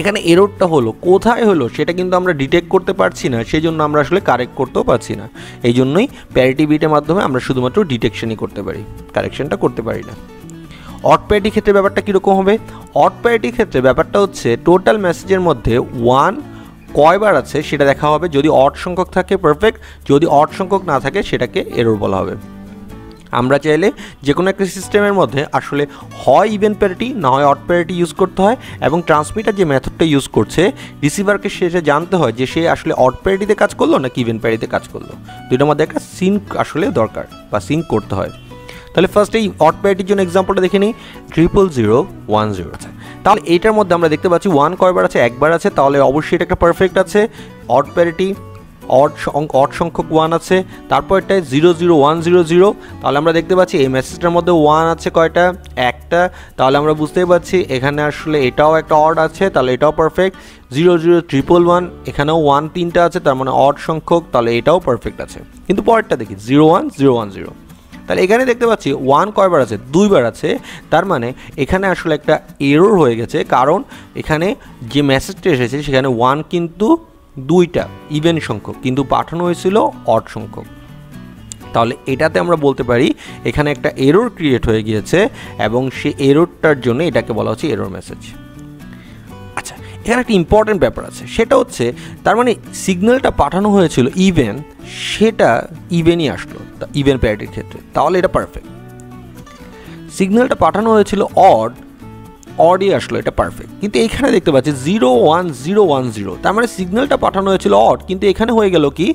এখানে এররটা হলো কোথায় হলো সেটা কিন্তু আমরা ডিটেক্ট করতে পারছি না, সেই জন্য আমরা আসলে কারেক্ট করতেও পারছি না। এই জন্যই প্যারিটি বিটের মাধ্যমে আমরা শুধুমাত্র ডিটেকশনই করতে পারি, কারেকশনটা করতে পারি না। অড প্যারিটি ক্ষেত্রে ব্যাপারটা কীরকম হবে? অড প্যারিটির ক্ষেত্রে ব্যাপারটা হচ্ছে টোটাল মেসেজের মধ্যে 1 কয়বার আছে সেটা দেখা হবে। যদি অড সংখ্যক থাকে পারফেক্ট, যদি অড সংখ্যক না থাকে সেটাকে এরর বলা হবে। আমরা চাইলে যে কোনো একটা সিস্টেমের মধ্যে আসলে হয় ইভেন প্যারিটি না হয় অড প্যারিটি ইউজ করতে হয়, এবং ট্রান্সমিটার যে মেথডটা ইউজ করছে রিসিভারকে সেটা জানতে হয় যে সে আসলে অড প্যারিটিতে কাজ করলো নাকি ইভেন প্যারিটিতে কাজ করলো। দুইটার মধ্যে একটা সিঙ্ক আসলে দরকার বা সিঙ্ক করতে হয়। তাহলে ফার্স্ট এই অড প্যারিটির জন্য এক্সাম্পলটা দেখে নিই, 00010 আছে। তাহলে এইটার মধ্যে আমরা দেখতে পাচ্ছি 1 কয়বার আছে? একবার আছে, তাহলে অবশ্যই এটা একটা পারফেক্ট আছে। অড প্যারিটি, অড সংখ্যক 1 আছে, তারপর এটা 00100, তাহলে আমরা দেখতে পাচ্ছি এই মেসেজটার মধ্যে 1 আছে কয়টা? একটা। তাহলে আমরা বুঝতেই পারছি এখানে আসলে এটাও একটা অড আছে, তাহলে এটাও পারফেক্ট। 00111, এখানেও 1 3টা আছে, তার মানে অড সংখ্যক, তাহলে এটাও পারফেক্ট আছে। কিন্তু পরেরটা দেখি 01010, তাহলে এখানে দেখতে পাচ্ছি 1 কয়বার আছে? 2বার আছে, তার মানে এখানে আসলে একটা এরর হয়ে গেছে, কারণ এখানে যে মেসেজটা এসেছে সেখানে 1 কিন্তু 2টা ইভেন সংখ্যক, কিন্তু পাঠানো হয়েছিল অড সংখ্যক। তাহলে এটাতে আমরা বলতে পারি এখানে একটা এরর ক্রিয়েট হয়ে গিয়েছে এবং সেই এররটার জন্য এটাকে বলা হচ্ছে এরর মেসেজ। আচ্ছা, এখানে একটা ইম্পর্টেন্ট ব্যাপার আছে, সেটা হচ্ছে তার মানে সিগন্যালটা পাঠানো হয়েছিল ইভেন, সেটা ইভেনই আসলো ইভেন প্যারিটির ক্ষেত্রে, তাহলে এটা পারফেক্ট। সিগন্যালটা পাঠানো হয়েছিল অডই আসলো, এটা পারফেক্ট। কিন্তু এইখানে দেখতে পাচ্ছি 01010, তার মানে সিগন্যালটা পাঠানো হয়েছিল অড, কিন্তু এখানে হয়ে গেল কি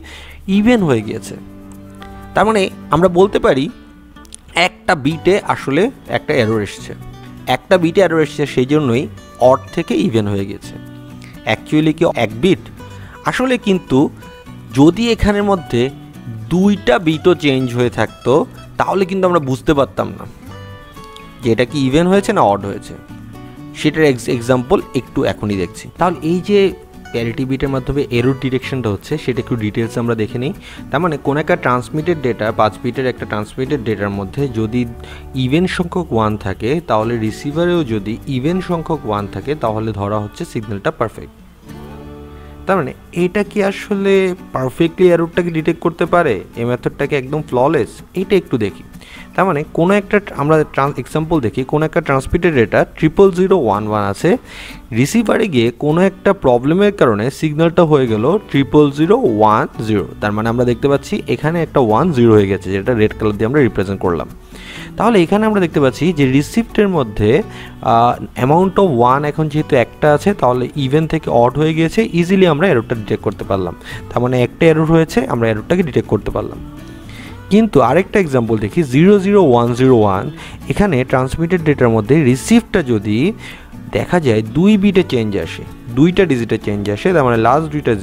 ইভেন হয়ে গিয়েছে। তার মানে আমরা বলতে পারি একটা বিটে আসলে একটা এরর এসেছে, একটা বিটে এরর এসেছে, সেই জন্যই অড থেকে ইভেন হয়ে গেছে। অ্যাকচুয়ালি কি এক বিট? আসলে কিন্তু যদি এখানের মধ্যে 2টা বিটও চেঞ্জ হয়ে থাকতো তাহলে কিন্তু আমরা বুঝতে পারতাম না যে এটা কি ইভেন হয়েছে না অড হয়েছে। সেটার এক্সাম্পল একটু এখনই দেখছি। তাহলে এই যে প্যারিটি বিটের মাধ্যমে এরর ডিটেকশনটা হচ্ছে সেটা একটু ডিটেলস আমরা দেখে নিই। তার মানে কোনো একটা ট্রান্সমিটেড ডেটা, 5 বিটের একটা ট্রান্সমিটেড ডেটার মধ্যে যদি ইভেন সংখ্যক 1 থাকে, তাহলে রিসিভারেও যদি ইভেন সংখ্যক 1 থাকে তাহলে ধরা হচ্ছে সিগন্যালটা পারফেক্ট। তার মানে এটা কি আসলে পারফেক্টলি এররটাকে ডিটেক্ট করতে পারে? এই মেথডটাকে একদম ফ্ললেস? এইটা একটু দেখি। তার মানে কোনো একটা আমরা এক্সাম্পল দেখি, কোনো একটা ট্রান্সমিটেড ডেটা 00011 আছে, রিসিভারে গিয়ে কোনো একটা প্রবলেমের কারণে সিগন্যালটা হয়ে গেল 00010। তার মানে আমরা দেখতে পাচ্ছি এখানে একটা 10 হয়ে গেছে, যেটা রেড কালার দিয়ে আমরা রিপ্রেজেন্ট করলাম। তাহলে এখানে আমরা দেখতে পাচ্ছি যে রিসিপ্টের মধ্যে অ্যামাউন্ট অফ 1 এখন যেহেতু একটা আছে, তাহলে ইভেন থেকে অড হয়ে গিয়েছে, ইজিলি আমরা এররটা ডিটেক্ট করতে পারলাম। তার মানে একটা এরর হয়েছে, আমরা এররটাকে ডিটেক্ট করতে পারলাম। কিন্তু আরেকটা এক্সাম্পল দেখি 00101, এখানে ট্রান্সমিটেড ডেটার মধ্যে রিসিপ্টটা যদি দেখা যায় 2 বিটে চেঞ্জ আসে, 2টা ডিজিটে চেঞ্জ আসে, তার মানে লাস্ট 2টা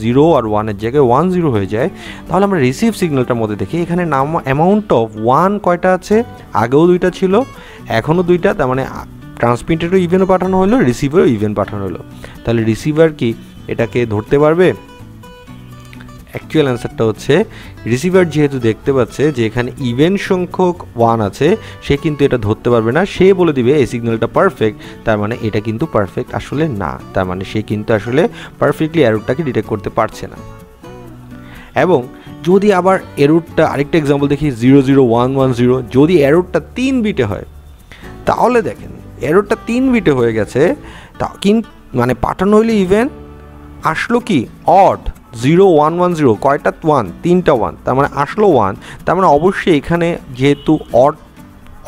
0 আর 1-এর জায়গায় 10 হয়ে যায়, তাহলে আমরা রিসিভ সিগন্যালটার মধ্যে দেখি এখানে অ্যামাউন্ট অফ 1 কয়টা আছে? আগেও 2টা ছিল, এখনও 2টা, তার মানে ট্রান্সমিটেডও ইভেনও পাঠানো হলো, রিসিভারও ইভেন পাঠানো হলো। তাহলে রিসিভার কি এটাকে ধরতে পারবে? অ্যাকচুয়াল অ্যান্সারটা হচ্ছে রিসিভার যেহেতু দেখতে পাচ্ছে যে এখানে ইভেন সংখ্যক 1 আছে, সে কিন্তু এটা ধরতে পারবে না। সে বলে দিবে এই সিগন্যালটা পারফেক্ট, তার মানে এটা কিন্তু পারফেক্ট আসলে না। তার মানে সে কিন্তু আসলে পারফেক্টলি এররটাকে ডিটেক্ট করতে পারছে না। এবং যদি আবার এররটা আরেকটা এক্সাম্পল দেখি 00110, যদি এররটা 3 বিটে হয়, তাহলে দেখেন এররটা 3 বিটে হয়ে গেছে, তা কিন্তু মানে পাঠানো হইলে ইভেন, আসলো কি অড। 0110 কয়টা? 1, 3টা 1, তার মানে আসলো 1, তার মানে অবশ্যই এখানে যেহেতু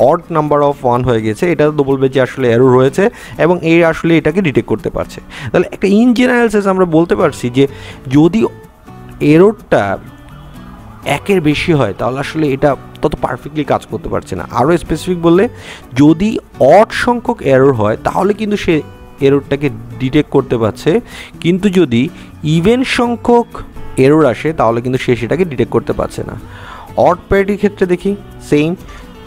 অড নাম্বার অফ 1 হয়ে গেছে, এটা তো বলবে যে আসলে এরর হয়েছে এবং এই আসলে এটাকে ডিটেক্ট করতে পারছে। তাহলে একটা ইন জেনারেল সেন্স আমরা বলতে পারছি যে যদি এররটা 1-এর বেশি হয় তাহলে আসলে এটা তত পারফেক্টলি কাজ করতে পারছে না। আরও স্পেসিফিক বললে যদি অড সংখ্যক এরর হয় তাহলে কিন্তু সে এররটাকে ডিটেক্ট করতে পারছে, কিন্তু যদি ইভেন সংখ্যক এরর আসে তাহলে কিন্তু সে সেটাকে ডিটেক্ট করতে পারছে না। অড প্যারিটির ক্ষেত্রে দেখি সেম,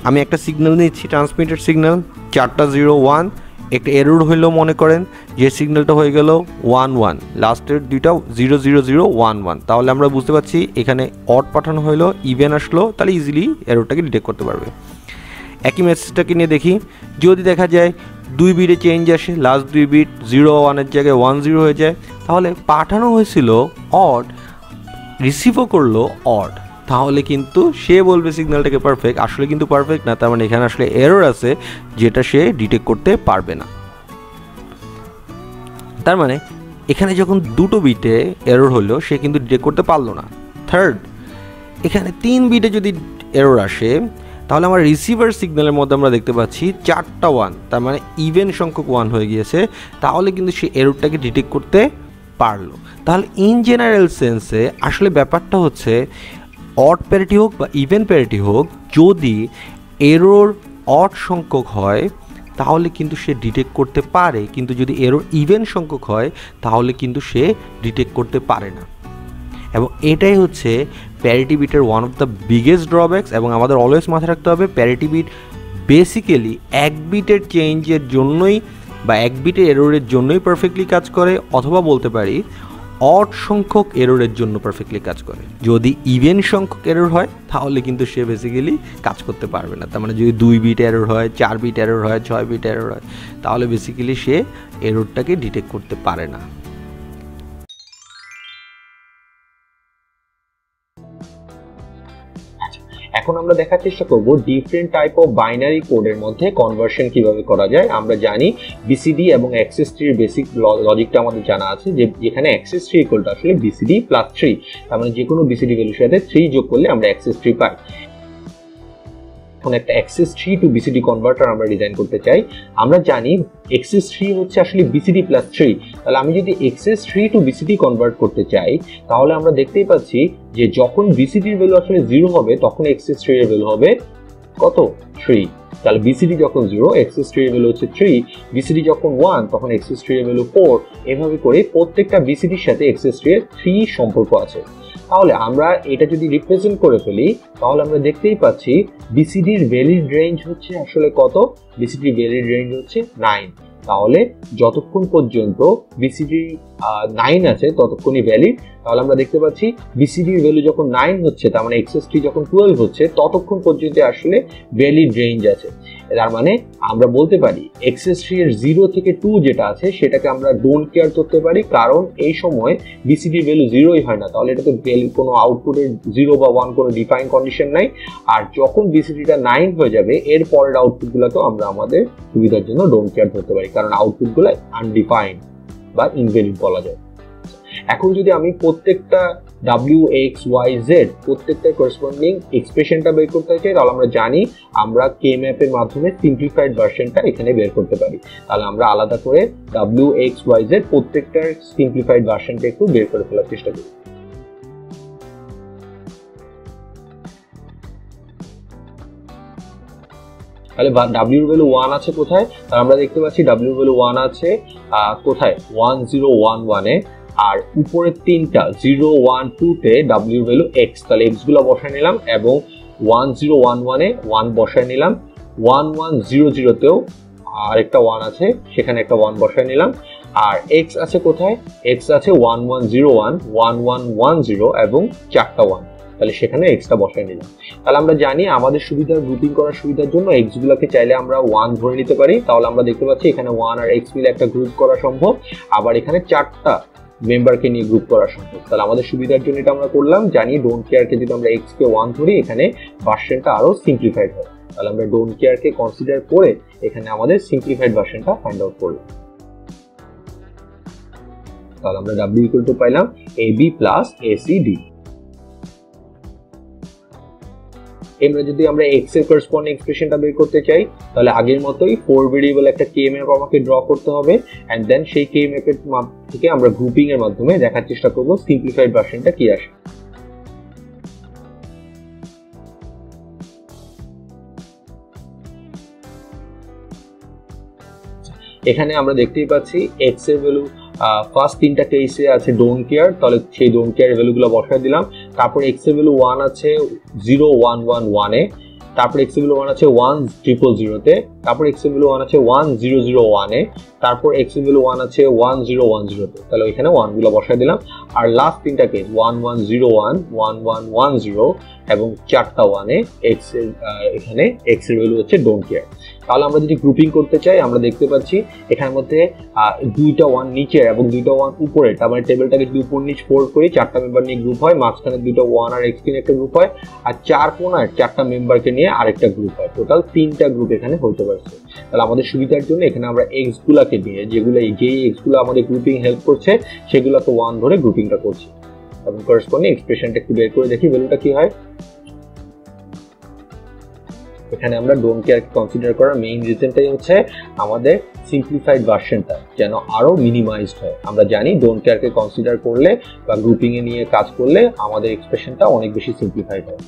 আমি একটা সিগন্যাল নিচ্ছি, ট্রান্সমিটেড সিগন্যাল 4টা 01, একটা এরর হইলো, মনে করেন যে সিগন্যালটা হয়ে গেল 1 1, লাস্টের দুইটা 0 0 0 1 1, তাহলে আমরা বুঝতে পারছি এখানে অড পাঠানো হইলো, ইভেন আসলো, তাহলে ইজিলি এররটাকে ডিটেক্ট করতে পারবে। একই মেসেজটাকে নিয়ে দেখি, যদি দেখা যায় 2 বিটে চেঞ্জ আসে, লাস্ট 2 বিট 0 1-এর জায়গায় 1 0 হয়ে যায়, তাহলে পাঠানো হয়েছিল অড, রিসিভও করলো অড, তাহলে কিন্তু সে বলবে সিগন্যালটাকে পারফেক্ট। আসলে কিন্তু পারফেক্ট না, তার মানে এখানে আসলে এরর আছে যেটা সে ডিটেক্ট করতে পারবে না। তার মানে এখানে যখন দুটো বিটে এরর হলো সে কিন্তু ডিটেক্ট করতে পারলো না। থার্ড, এখানে 3 বিটে যদি এরর আসে, তাহলে আমার রিসিভার সিগন্যালের মধ্যে আমরা দেখতে পাচ্ছি 4টা 1, তার মানে ইভেন সংখ্যক 1 হয়ে গিয়েছে, তাহলে কিন্তু সে এররটাকে ডিটেক্ট করতে পারলো। তাহলে ইন জেনারেল সেন্সে আসলে ব্যাপারটা হচ্ছে অড প্যারিটি হোক বা ইভেন প্যারিটি হোক, যদি এরর অড সংখ্যক হয় তাহলে কিন্তু সে ডিটেক্ট করতে পারে, কিন্তু যদি এরর ইভেন সংখ্যক হয় তাহলে কিন্তু সে ডিটেক্ট করতে পারে না। এবং এটাই হচ্ছে প্যারিটি বিটের one of the biggest drawbacks. এবং আমাদের অলওয়েজ মাথায় রাখতে হবে প্যারিটি বিট বেসিক্যালি 1 বিটের চেঞ্জের জন্যই বা 1 বিটের এররের জন্যই পারফেক্টলি কাজ করে, অথবা বলতে পারি অড সংখ্যক এররের জন্য পারফেক্টলি কাজ করে। যদি ইভেন সংখ্যক এরর হয় তাহলে কিন্তু সে বেসিক্যালি কাজ করতে পারবে না। তার মানে যদি 2 বিট এরর হয়, 4 বিট এরর হয়, 6 বিট এরর হয়, তাহলে বেসিক্যালি সে এররটাকে ডিটেক্ট করতে পারে না। এখন আমরা দেখার চেষ্টা করব ডিফারেন্ট টাইপ অফ বাইনারি কোডের মধ্যে কনভার্সন কিভাবে করা যায়। আমরা জানি বিসিডি এবং এক্সেস ট্রির বেসিক লজিকটা আমাদের জানা আছে, যে এখানে এক্সেস ট্রি ইকুয়াল টু আসলে বিসিডি প্লাস 3, তার মানে যে কোনো বিসিডি ভ্যালুর সাথে 3 যোগ করলে আমরা এক্সেস ট্রি পাই। এখন একটা excess three to BCD converter আমরা ডিজাইন করতে চাই। আমরা জানি এক্সেস ট্রি হচ্ছে আসলে বিসিডি প্লাস 3, তাহলে আমি যদি excess three to BCD convert করতে চাই, তাহলে আমরা দেখতেই পাচ্ছি যে যখন বিসিডির ভ্যালু আসলে 0 হবে তখন এক্সেস ট্রি এর ভ্যালু হবে কত? 3। তাহলে বিসিডি যখন 0 এক্সেস ট্রি এর ভ্যালু হচ্ছে 3, বিসিডি যখন 1 তখন এক্সেস ট্রি এর ভ্যালু 4। এভাবে করে প্রত্যেকটা বিসিডির সাথে এক্সেস ট্রি এর 3 সম্পর্ক আছে। তাহলে আমরা এটা যদি রিপ্রেজেন্ট করে ফেলি, তাহলে আমরা দেখতেই পাচ্ছি বিসিডির ভ্যালিড রেঞ্জ হচ্ছে আসলে কত? বিসিডির ভ্যালিড রেঞ্জ হচ্ছে 9। তাহলে যতক্ষণ পর্যন্ত বিসিডি 9 আছে ততক্ষণই ভ্যালিড। তাহলে আমরা দেখতে পাচ্ছি বিসিডির ভ্যালু যখন 9 হচ্ছে, তার মানে এক্সেস ট্রি যখন 12 হচ্ছে, ততক্ষণ পর্যন্ত আসলে ভ্যালিড রেঞ্জ আছে। তার মানে আমরা বলতে পারি এক্সেস ট্রি এর 0 থেকে 2 যেটা আছে সেটাকে আমরা ডোন্ট কেয়ার করতে পারি, কারণ এই সময় বিসিডির ভ্যালু 0ই হয় না। তাহলে এটা তো ভ্যালু কোনো আউটপুটের 0 বা 1 কোনো ডিফাইন কন্ডিশন নাই। আর যখন বিসিডিটা 9 হয়ে যাবে, এর পরের আউটপুটগুলোকেও আমরা আমাদের সুবিধার জন্য ডোন্ট কেয়ার ধরতে পারি, কারণ আউটপুটগুলো আনডিফাইন্ড বা ইনভ্যালিড বলা যায়। এখন যদি আমি প্রত্যেকটা w x y z প্রত্যেকটা করেসপন্ডিং এক্সপ্রেশনটা বের করতে চাই, তাহলে আমরা জানি আমরা কে ম্যাপের মাধ্যমে সিম্পলিফাইড ভার্সনটা এখানে বের করতে পারি। তাহলে আমরা আলাদা করে w x y z প্রত্যেকটার সিম্পলিফাইড ভার্সনটা একটু বের করে ফেলার চেষ্টা করি। তাহলে w এর ভ্যালু 1 আছে কোথায়? তাহলে আমরা দেখতে পাচ্ছি w এর ভ্যালু 1 আছে কোথায়? 1 0 1 1 এ। আর উপরের তিনটা 0 1 2 তে w এর ভ্যালু x, তাহলে x গুলো বসায় নিলাম এবং 1 0 1 1 এ 1 বসায় নিলাম। 1 1 0 0 তেও আরেকটা 1 আছে, সেখানে একটা 1 বসায় নিলাম। আর x আছে কোথায়? x আছে 1 1 0 1 1 1 1 0 এবং 4টা 1, তাহলে সেখানে এক্সটা বসায় নিলাম। তাহলে আমরা জানি আমাদের সুবিধা গ্রুপিং করার সুবিধার জন্য এক্স গুলোকে চাইলে আমরা 1 ধরে নিতে পারি। তাহলে আমরা দেখতে পাচ্ছি এখানে 1 আর এক্স মিলে একটা গ্রুপ করা সম্ভব, আবার এখানে 4টা মেম্বারকে নিয়ে গ্রুপ করা সম্ভব। তাহলে আমাদের সুবিধার জন্য এটা আমরা করলাম। জানি ডোন্ট কেয়ারকে যদি আমরা এক্স কে 1 ধরি, এখানে ভার্সনটা আরো সিম্পলিফাইড হয়। তাহলে আমরা ডোন্ট কেয়ারকে কনসিডার করে এখানে আমাদের সিম্পলিফাইড ভার্সনটা ফাইন্ড আউট করলাম। তাহলে আমরা w ইকুয়াল টু পাইলাম ab প্লাস acd। এমরা যদি আমরা x এর করেসপন্ডিং এক্সপ্রেশনটা বের করতে চাই, তাহলে আগের মতোই 4 ভেরিয়েবল একটা k ম্যাপ আমাকে ড্র করতে হবে, এন্ড দেন সেই k ম্যাপের থেকে আমরা গ্রুপিং এর মাধ্যমে দেখার চেষ্টা করব সিম্পলিফাইড ভার্সনটা কি আসে। এখানে আমরা দেখতেই পাচ্ছি x এর ভ্যালু ফার্স্ট তিনটা কেসে আছে ডোন্ট কেয়ার, তাহলে সেই ডোন্ট কেয়ার ভ্যালুগুলো বসায় দিলাম। তারপর x এর ভ্যালু 1 আছে 0 1 1 1 এ, তারপর x এর ভ্যালু 1 আছে 1 0 0 তে, তারপর x এর ভ্যালু 1 আছে 1001 এ, তারপর x এর ভ্যালু 1 আছে 1010 তে, তাহলে এখানে 1 গুলো বসায় দিলাম। আর লাস্ট তিনটা কেস 1101, 1110 এবং চারটা 1 এ x এর এখানে x এর ভ্যালু হচ্ছে ডোন্ট কেয়ার। তাহলে আমরা যদি গ্রুপিং করতে চাই আমরা দেখতে পাচ্ছি এখানের মধ্যে দুইটা 1 নিচে এবং দুইটা 1 উপরে, তার মানে টেবিলটাকে যদি উপর নিচ ফোল্ড করি চারটা মেম্বার নিয়ে গ্রুপ হয়, মাঝখানে দুইটা 1 আর x নিয়ে একটা গ্রুপ হয়, আর চার কোণায় চারটা মেম্বারকে নিয়ে আরেকটা গ্রুপ হয়। টোটাল তিনটা গ্রুপ এখানে হতে পারছে। তাহলে আমাদের সুবিধার জন্য এখানে আমরা x গুলাকে দিয়ে যেগুলো যেই x গুলো আমাদের গ্রুপিং হেল্প করছে সেগুলোকে 1 ধরে গ্রুপিংটা করছি এবং করেসপন্ডিং এক্সপ্রেশনটা একটু বের করে দেখি ভ্যালুটা কি হয়। এখানে আমরা ডোন্ট কেয়ার কনসিডার করার মেইন রিজনটাই হচ্ছে আমাদের সিম্পলিফাইড ভার্সনটা যেন আরো মিনিমাইজড হয়। আমরা জানি ডোন্ট কেয়ারকে কনসিডার করলে বা গ্রুপিং এ নিয়ে কাজ করলে আমাদের এক্সপ্রেশনটা অনেক বেশি সিম্পলিফাইড হয়।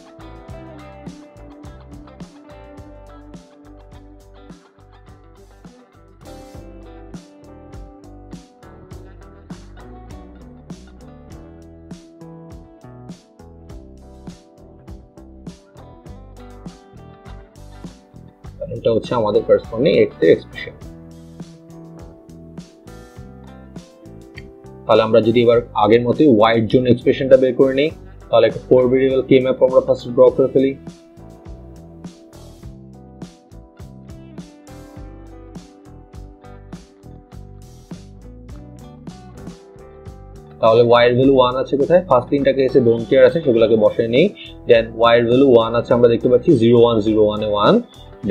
এটা হচ্ছে আমাদের করেসপন্ডিং x এর এক্সপ্রেশন। তাহলে আমরা যদি এবার আগের মতোই y এর জন্য এক্সপ্রেশনটা বের করে নিই, তাহলে একটা 4 ভেরিয়েবল k ম্যাপ আমরা ফার্স্ট ড্র করে ফেলি। তাহলে y এর ভ্যালু 1 আছে কোথায়, ফার্স্ট তিনটা কেসে ডোন্ট কেয়ার আছে সেগুলোকে বসায় নেই। দেন y এর ভ্যালু 1 আছে আমরা দেখতে পাচ্ছি 0101 এ 1,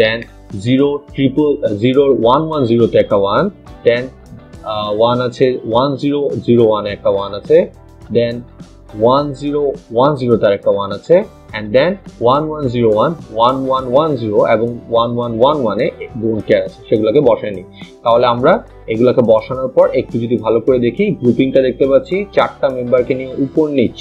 দেন 0110 তে একটা 1, দেন 1 আছে 1001 একটা 1 আছে, দেন 1010 তার একটা 1 আছে, and then 1101, 1110 এবং 1111 এ ডোন্ট কেয়ার আছে সেগুলোকে বসায় নিই। তাহলে আমরা এগুলোকে বসানোর পর একটু যদি ভালো করে দেখি গ্রুপিংটা দেখতে পাচ্ছি চারটা মেম্বারকে নিয়ে উপর নিচ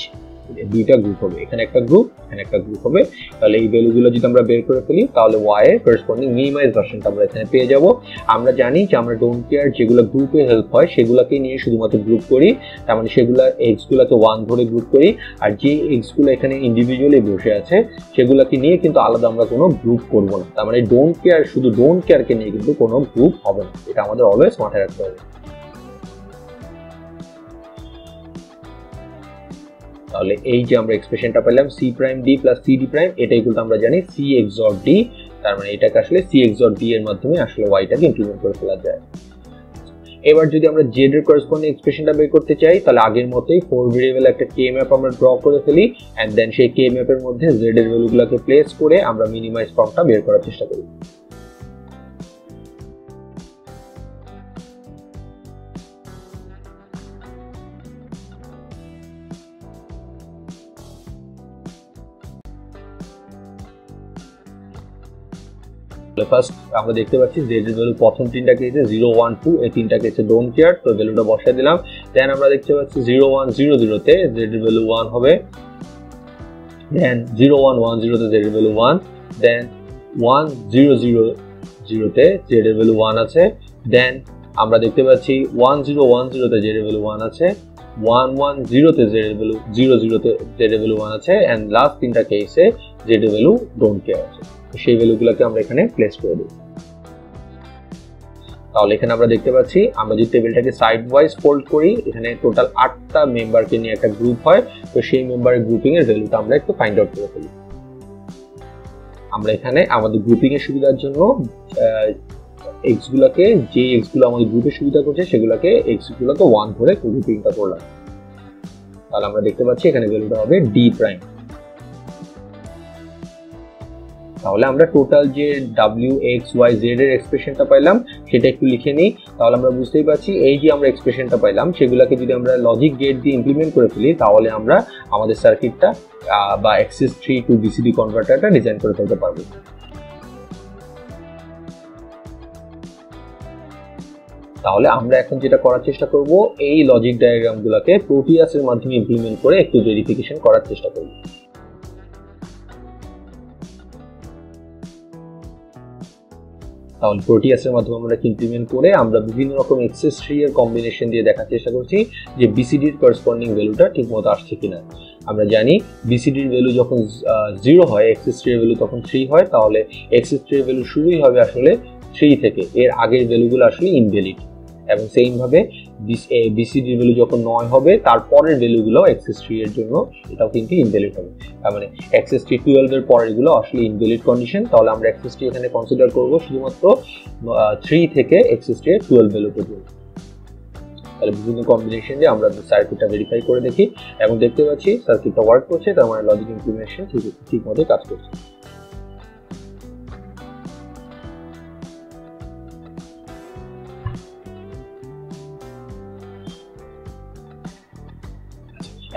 দুইটা গ্রুপ হবে, এখানে একটা গ্রুপ এখানে একটা গ্রুপ হবে। তাহলে এই ভ্যালুগুলো যদি আমরা বের করে ফেলি তাহলে y এর করেসপন্ডিং মিনিমাইজ ভার্সনটা আমরা এখানে পেয়ে যাব। আমরা জানি যে আমরা ডোন্ট কেয়ার যেগুলো গ্রুপে হেল্প হয় সেগুলোকে নিয়ে শুধুমাত্র গ্রুপ করি, তার মানে সেগুলো x গুলোকে 1 ধরে গ্রুপ করি, আর যে x গুলো এখানে ইন্ডিভিজুয়ালি বসে আছে সেগুলোকে নিয়ে কিন্তু আলাদা আমরা কোনো গ্রুপ করব না। তার মানে ডোন্ট কেয়ার শুধু ডোন্ট কেয়ারকে নিয়ে কিন্তু কোনো গ্রুপ হবে না, এটা আমাদের অলওয়েজ মাথায় রাখতে হবে। তাহলে এই যে আমরা এক্সপ্রেশনটা পেলাম c prime d plus cd prime, এটাই কিন্তু আমরা জানি c XOR d, তার মানে এটাকে আসলে c XOR d এর মাধ্যমে আসলে y টাকে ইমপ্লিমেন্ট করে ফেলা যায়। এবার যদি আমরা z এর করেসপন্ডিং এক্সপ্রেশনটা বের করতে চাই তাহলে আগের মতোই 4 ভেরিয়েবল একটা k ম্যাপ আমরা ড্র করে ফেলি, এন্ড দেন সেই k ম্যাপের মধ্যে z এর ভ্যালুগুলোকে প্লেস করে আমরা মিনিমাইজ ফর্মটা বের করার চেষ্টা করি। ফার্স্ট আমরা দেখতে পাচ্ছি z এর ভ্যালু প্রথম তিনটা কেসে 012, এই তিনটা কেসে ডোন্ট কেয়ার, তো ভ্যালুটা বসায় দিলাম। দেন আমরা দেখতে পাচ্ছি 0100 তে z এর ভ্যালু 1 হবে, দেন 0110 তে z এর ভ্যালু 1, দেন 1000 তে z এর ভ্যালু 1 আছে, দেন আমরা দেখতে পাচ্ছি 1010 তে z এর ভ্যালু 1 আছে, 110 তে z এর ভ্যালু 00 তে z এর ভ্যালু 1 আছে, এন্ড লাস্ট তিনটা কেসে z এর ভ্যালু ডোন্ট কেয়ার আছে। সেই ভ্যালুগুলোকে আমরা এখানে প্লেস করে দেব। তাহলে এখানে আমরা দেখতে পাচ্ছি আমরা যদি টেবিলটাকে সাইড ওয়াইজ ফোল্ড করি এখানে টোটাল 8টা মেম্বারকে নিয়ে একটা গ্রুপ হয়, তো সেই মেম্বারের গ্রুপিং এর ভ্যালুটা আমরা একটু ফাইন্ড আউট করে ফেলি। আমরা এখানে আমাদের গ্রুপিং এর সুবিধার জন্য x গুলোকে যে x গুলো আমাদের গ্রুপে সুবিধা করছে সেগুলোকে x গুলোকে 1 ধরে গ্রুপিংটা করলাম। তাহলে আমরা দেখতে পাচ্ছি এখানে ভ্যালুটা হবে d প্রাইম। তাহলে আমরা টোটাল যে w x y z এর এক্সপ্রেশনটা পাইলাম সেটা একটু লিখে নিই। তাহলে আমরা বুঝতেই পারছি এই যে আমরা এক্সপ্রেশনটা পাইলাম সেগুলোকে যদি আমরা লজিক গেট দিয়ে ইমপ্লিমেন্ট করে ফেলি তাহলে আমরা আমাদের সার্কিটটা বা অ্যাক্সেস ট্রি টু BCD কনভার্টারটা ডিজাইন করে ফেলতে পারবো। তাহলে আমরা এখন যেটা করার চেষ্টা করব এই লজিক ডায়াগ্রামগুলোকে প্রোটিয়াসের মাধ্যমে ইমপ্লিমেন্ট করে একটু ভেরিফিকেশন করার চেষ্টা করব। তাহলে প্রোটিয়াসের মাধ্যমে আমরা ইমপ্লিমেন্ট করে আমরা বিভিন্ন রকম অ্যাক্সেস ট্রি এর কম্বিনেশন দিয়ে দেখার চেষ্টা করছি যে BCD এর করেসপন্ডিং ভ্যালুটা ঠিকমতো আসছে কিনা। আমরা জানি BCD এর ভ্যালু যখন 0 হয় অ্যাক্সেস ট্রি এর ভ্যালু তখন 3 হয়, তাহলে অ্যাক্সেস ট্রি এর ভ্যালু শুরুই হবে আসলে 3 থেকে এর আগের ভ্যালুগুলো আসলে ইনভ্যালিড, এবং সেম ভাবে বিসিডি ভ্যালু যখন 9 হবে তারপরের ভ্যালুগুলো এক্সেস 3 এর জন্য এটাও কিন্তু ইনভ্যালিড হবে। তার মানে এক্সেস 12 এর পরের গুলো আসলে ইনভ্যালিড কন্ডিশন। তাহলে আমরা এক্সেস এখানে কনসিডার করব শুধুমাত্র 3 থেকে এক্সেস 12 ভ্যালু পর্যন্ত। তাহলে বিভিন্ন কম্বিনেশন দিয়ে আমরা সার্কিটটা ভেরিফাই করে দেখি এবং দেখতে পাচ্ছি সার্কিটটা ওয়ার্ক করছে, তার মানে লজিক ইমপ্লিমেন্টেশন ঠিকমতো কাজ করছে।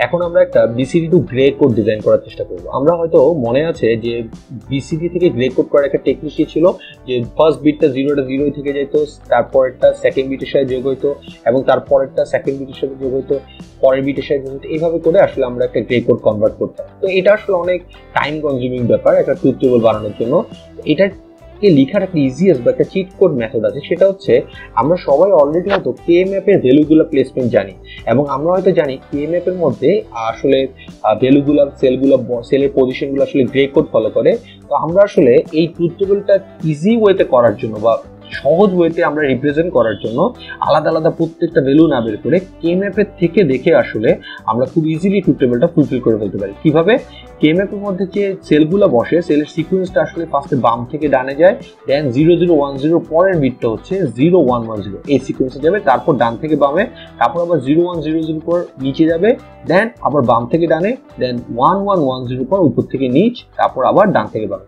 এখন আমরা একটা BCD to grey code design করার চেষ্টা করব। আমরা হয়তো মনে আছে যে বিসিডি থেকে গ্রে কোড করার একটা টেকনিক ছিল যে ফার্স্ট বিটটা 0 থেকে যেত, তারপরেরটা সেকেন্ড বিটের সাথে যোগ হইতো এবং তারপরেরটা সেকেন্ড বিটের সাথে যোগ হইতো, পরের বিটের সাথে যোগ হইতো, এইভাবে করে আসলে আমরা একটা গ্রে কোড কনভার্ট করতাম। তো এটা আসলে অনেক টাইম কনজিউমিং ব্যাপার একটা ট্রুথ টেবল বানানোর জন্য। এটা লিখার একটা ইজিয়েস্ট বা একটা চিট কোড মেথড আছে, সেটা হচ্ছে আমরা সবাই অলরেডি হয়তো কে ম্যাপের ভ্যালুগুলো প্লেসমেন্ট জানি এবং আমরা হয়তো জানি কে ম্যাপের মধ্যে আসলে ভ্যালুগুলো সেলের পজিশনগুলো আসলে গ্রে কোড ফলো করে। তো আমরা আসলে এই ট্রুথ টেবলটা ইজি ওয়েতে করার জন্য বা সহজ ওয়েতে আমরা রিপ্রেজেন্ট করার জন্য আলাদা আলাদা প্রত্যেকটা ভ্যালু না বের করে কে ম্যাপের থেকে দেখে আসলে আমরা খুব ইজিলি ট্রুথ টেবলটা ফুলফিল করে ফেলতে পারি। কিভাবে? কে ম্যাপের মধ্যে যে সেলগুলো বসে সেলের সিকোয়েন্সটা আসলে ফার্স্টে বাম থেকে ডানে যায়, দেন 0010 পরের বিটটা হচ্ছে 0110 এই সিকোয়েন্সে যাবে, তারপর ডান থেকে বামে, তারপর আবার 0100 পর নিচে যাবে, দেন আবার বাম থেকে ডানে, দেন 1110 পর উপর থেকে নিচ, তারপর আবার ডান থেকে বামে।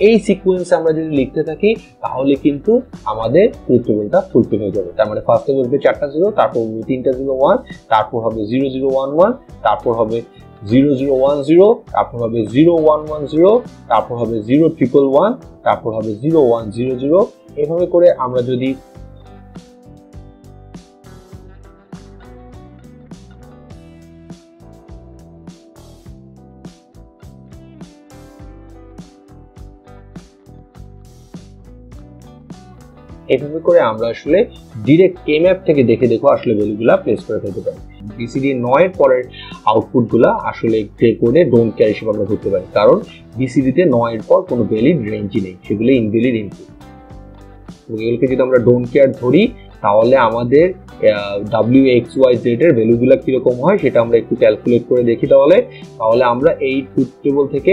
এই সিকোয়েন্সে আমরা যদি লিখতে থাকি তাহলে কিন্তু আমাদের ট্রুথ টেবলটা ফুলফিল হয়ে যাবে। তার মানে ফার্স্টে বসবে 4টা 0, তারপর 3টা 01, তারপর হবে 0011, তারপর হবে 0010, তারপর হবে 0110, তারপর হবে 0111, তারপর হবে 0100। এভাবে করে আমরা যদি এভাবে করে আমরা আসলে ডিরেক্ট কে ম্যাপ থেকে দেখে আসলে ভ্যালুগুলা প্লেস করে ফেলতে পারি। বিসিডি 9 এর পরের আউটপুটগুলা আসলে গ্রে কোডে ডোন্ট কেয়ার হিসেবে আমরা ধরতে পারি, কারণ বিসিডিতে 9 এর পর কোনো ভ্যালিড রেঞ্জই নেই, সেগুলো ইনভ্যালিড ইনপুট। এগুলোকে যদি আমরা ডোন্ট কেয়ার ধরি তাহলে আমাদের WXYZ এর ভ্যালুগুলো কিরকম হয় সেটা আমরা একটু ক্যালকুলেট করে দেখি। তাহলে আমরা এই ট্রুথ টেবল থেকে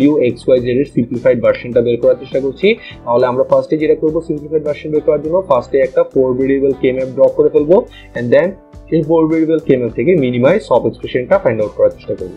WXYZ এর সিম্পলিফাইড ভার্সনটা বের করার চেষ্টা করছি। তাহলে আমরা ফার্স্টে যেটা করব, সিম্পলিফাইড ভার্সন বের করার জন্য ফার্স্টে একটা 4 ভেরিয়েবল কে ম্যাপ ড্র করে ফেলবো এন্ড দেন এই 4 ভেরিয়েবল কে ম্যাপ থেকে মিনিমাইজ সব এক্সপ্রেশনটা ফাইন্ড আউট করার চেষ্টা করব।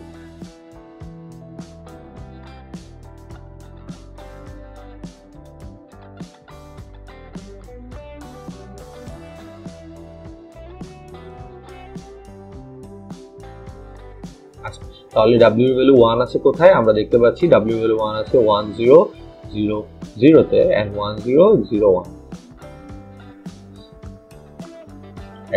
তাহলে W এর ভ্যালু 1 আছে কোথায়? আমরা দেখতে পাচ্ছি W এর ভ্যালু 1 আছে 1000 তে and 1001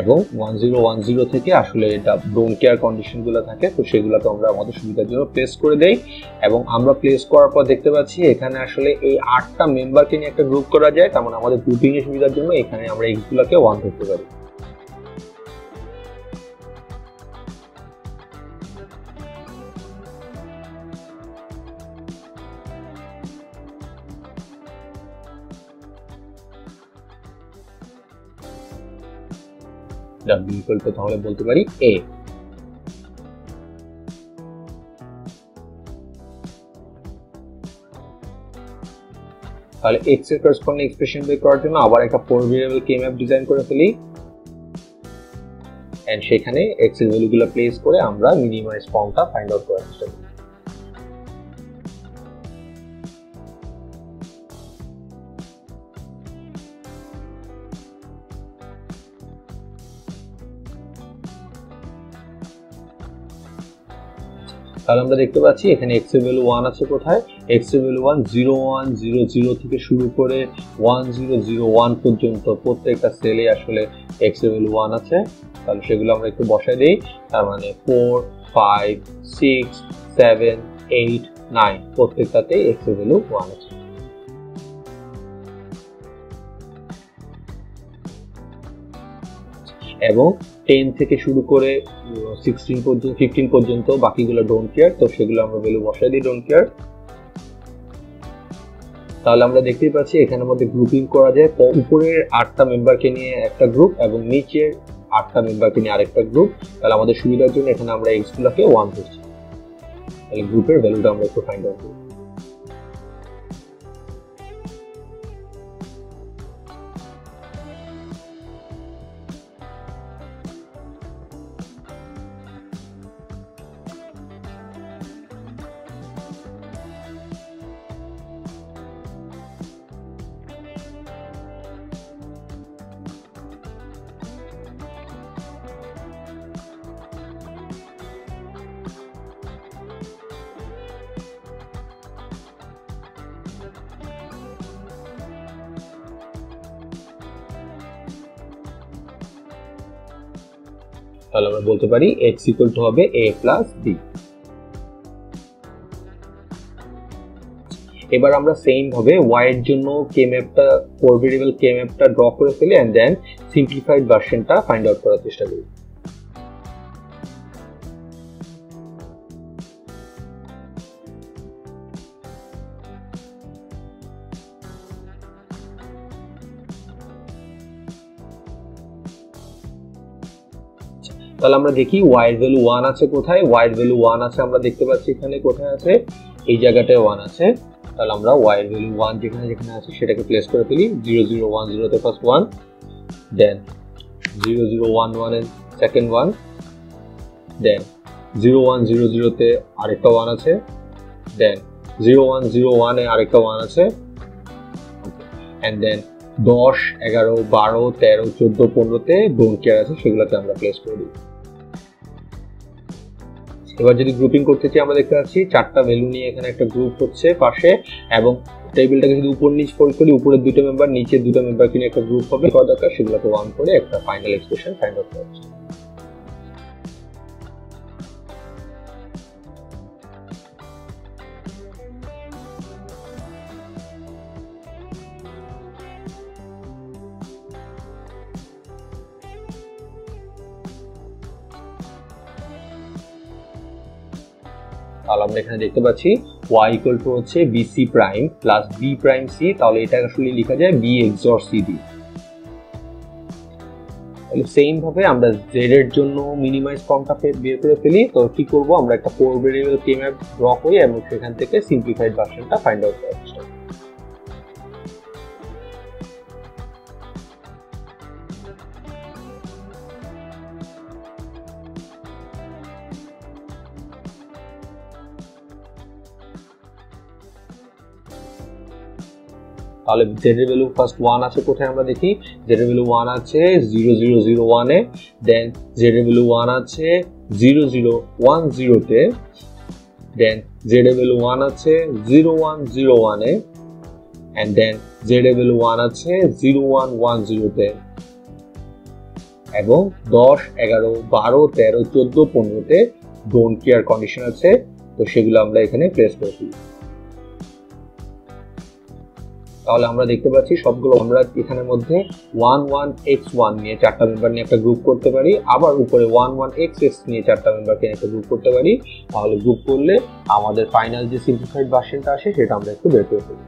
এবং 1010 থেকে আসলে ডোন্ট কেয়ার কন্ডিশন গুলো থাকে, তো সেগুলোকে আমরা আমাদের সুবিধার জন্য প্লেস করে দেই এবং আমরা প্লেস করার পর দেখতে পাচ্ছি এখানে আসলে এই 8টা মেম্বারকে নিয়ে একটা গ্রুপ করা যায়। তার মানে আমাদের গ্রুপিং এর সুবিধার জন্য এখানে আমরা এইগুলোকে 1 ধরতে পারি। W equal to তাহলে বলতে পারি A। তাহলে x এর করসপন্ডিং এক্সপ্রেশন বের করার জন্য আবার একটা 4 ভেরিয়েবল কে ম্যাপ ডিজাইন করে ফেলি এন্ড সেখানে x এর ভ্যালুগুলো প্লেস করে আমরা মিনিমাইজ ফর্মটা ফাইন্ড আউট করার চেষ্টা করি। তাহলে আমরা দেখতে পাচ্ছি এখানে x এর ভ্যালু 1 আছে কোথায়? x এর ভ্যালু 1 0100 থেকে শুরু করে 1001 পর্যন্ত প্রত্যেকটা সেলে আসলে x এর ভ্যালু 1 আছে। তাহলে সেগুলো আমরা একটু বসাই দেই। তার মানে 4 5 6 7 8 9 প্রত্যেকটাতে x এর ভ্যালু 1 আছে। এবং 10 থেকে শুরু করে 16 পর্যন্ত 15 পর্যন্ত বাকিগুলো ডোন্ট কেয়ার, তো সেগুলো আমরা ভ্যালু বসাই দিই ডোন্ট কেয়ার। তাহলে আমরা দেখতেই পাচ্ছি এখানের মধ্যে গ্রুপিং করা যায়, উপরের 8টা মেম্বারকে নিয়ে একটা গ্রুপ এবং নিচের 8টা মেম্বারকে নিয়ে আরেকটা গ্রুপ। তাহলে আমাদের সুবিধার জন্য এখানে আমরা এক্স গুলোকে 1 ধরছি। তাহলে গ্রুপের ভ্যালুটা আমরা একটু ফাইন্ড আউট করব। তাহলে আমরা বলতে পারি x ইকুয়াল টু হবে a প্লাস b। এবার আমরা সেম ভাবে y এর জন্য কে ম্যাপটা, ফোর ভেরিয়েবল কে ম্যাপটা ড্র করে ফেলি এন্ড দেন সিম্পলিফাইড ভার্সনটা ফাইন্ড আউট করার চেষ্টা করি। তাহলে আমরা দেখি y এর ভ্যালু 1 আছে কোথায়। y এর ভ্যালু 1 আছে আমরা দেখতে পাচ্ছি এখানে কোথায় আছে, এই জায়গাটায় 1 আছে। তাহলে আমরা y এর ভ্যালু 1 যেখানে যেখানে আছে সেটাকে প্লেস করে ফেলি। 0 0 1 0 তে ফার্স্ট 1, দেন 0 0 1 1 এর সেকেন্ড 1, দেন 0 1 0 0 তে আরেকটা 1 আছে, দেন 0 1 0 1 এ আরেকটা 1 আছে, এন্ড দেন 10 11 12 13 14 15 তে ডোন্ট কেয়ার আছে, সেগুলোকে আমরা প্লেস করে দিই। এবার যদি গ্রুপিং করতে চাই আমরা দেখতে পাচ্ছি 4টা ভ্যালু নিয়ে এখানে একটা গ্রুপ হচ্ছে পাশে, এবং টেবিলটাকে যদি উপর নিচ ফোল্ড করি উপরের দুটো মেম্বার নিচের দুটো মেম্বারকে নিয়ে একটা গ্রুপ হবে, কত দরকার সেগুলোকে 1 করে একটা ফাইনাল এক্সপ্রেশন ফাইন্ড আউট করা হচ্ছে। তাহলে আমরা এখানে দেখতে পাচ্ছি y ইকুয়াল টু হচ্ছে bc prime plus b prime c। তাহলে এটা আসলে লেখা যায় b XOR c d। তাহলে সেম ভাবে আমরা z এর জন্য মিনিমাইজ ফর্মটা বের করে ফেলি। তো কি করব, আমরা একটা for variable K map draw করি এবং সেখান থেকে সিম্পলিফাইড ভার্সনটা ফাইন্ড আউট করার চেষ্টা করি। তাহলে z এর ভ্যালু ফার্স্ট 1 আছে কোথায় আমরা দেখি, z এর ভ্যালু 1 আছে 0 0 0 1 এ, দেন z এর ভ্যালু 1 আছে 0 0 1 0 তে, দেন z এর ভ্যালু 1 আছে 0 1 0 1 এ, এন্ড দেন z এর ভ্যালু 1 আছে 0 1 1 0 তে, এবং 10 11 12 13 14 15 তে ডোন্ট কেয়ার কন্ডিশন আছে। তো সেগুলো আমরা এখানে প্লেস করে দিই। তাহলে আমরা দেখতে পাচ্ছি সবগুলো আমরা এখানের মধ্যে 1 1 x1 নিয়ে 4টা মেম্বার নিয়ে একটা গ্রুপ করতে পারি, আবার উপরে 1 1 xx নিয়ে 4টা মেম্বারকে একটা গ্রুপ করতে পারি। তাহলে গ্রুপ করলে আমাদের ফাইনাল যে সিম্পলিফাইড ভার্সনটা আসে সেটা আমরা একটু বের করে ফেলি।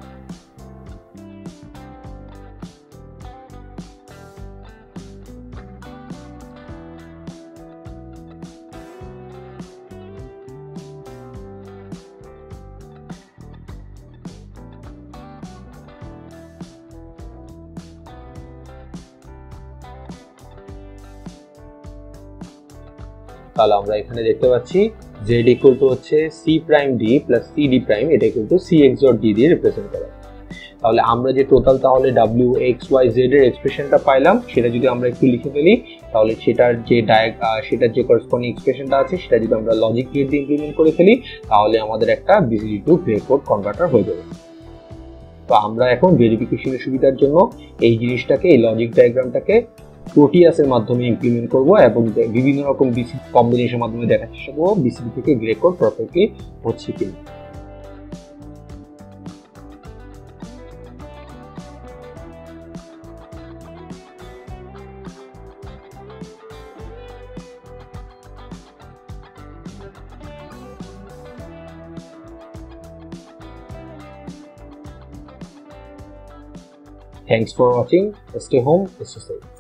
তাহলে আমরা এখানে দেখতে পাচ্ছি z ইকুয়াল টু হচ্ছে c prime d plus c d prime, এটা equal to c XOR d দিয়ে রিপ্রেজেন্ট করা। তাহলে আমরা যে টোটাল তাহলে w x y z এর এক্সপ্রেশনটা পাইলাম সেটা যদি আমরা একটু লিখে ফেলি, তাহলে সেটার যে করেসপন্ডিং এক্সপ্রেশনটা আছে সেটা যদি আমরা লজিক গেট দিয়ে ইমপ্লিমেন্ট করে ফেলি, তাহলে আমাদের একটা BCD to grey code converter হয়ে যাবে। তো আমরা এখন ভেরিফিকেশনের সুবিধার জন্য এই জিনিসটাকে, এই লজিক ডায়াগ্রামটাকে প্রোটিয়াসের মাধ্যমে ইমপ্লিমেন্ট করব এবং বিভিন্ন রকম বিসিডি কম্বিনেশনের মাধ্যমে দেখার চেষ্টা করব বিসিডি থেকে গ্রে কোড পারফেক্টলি হচ্ছে কিনা। Thanks for watching, stay home, stay safe.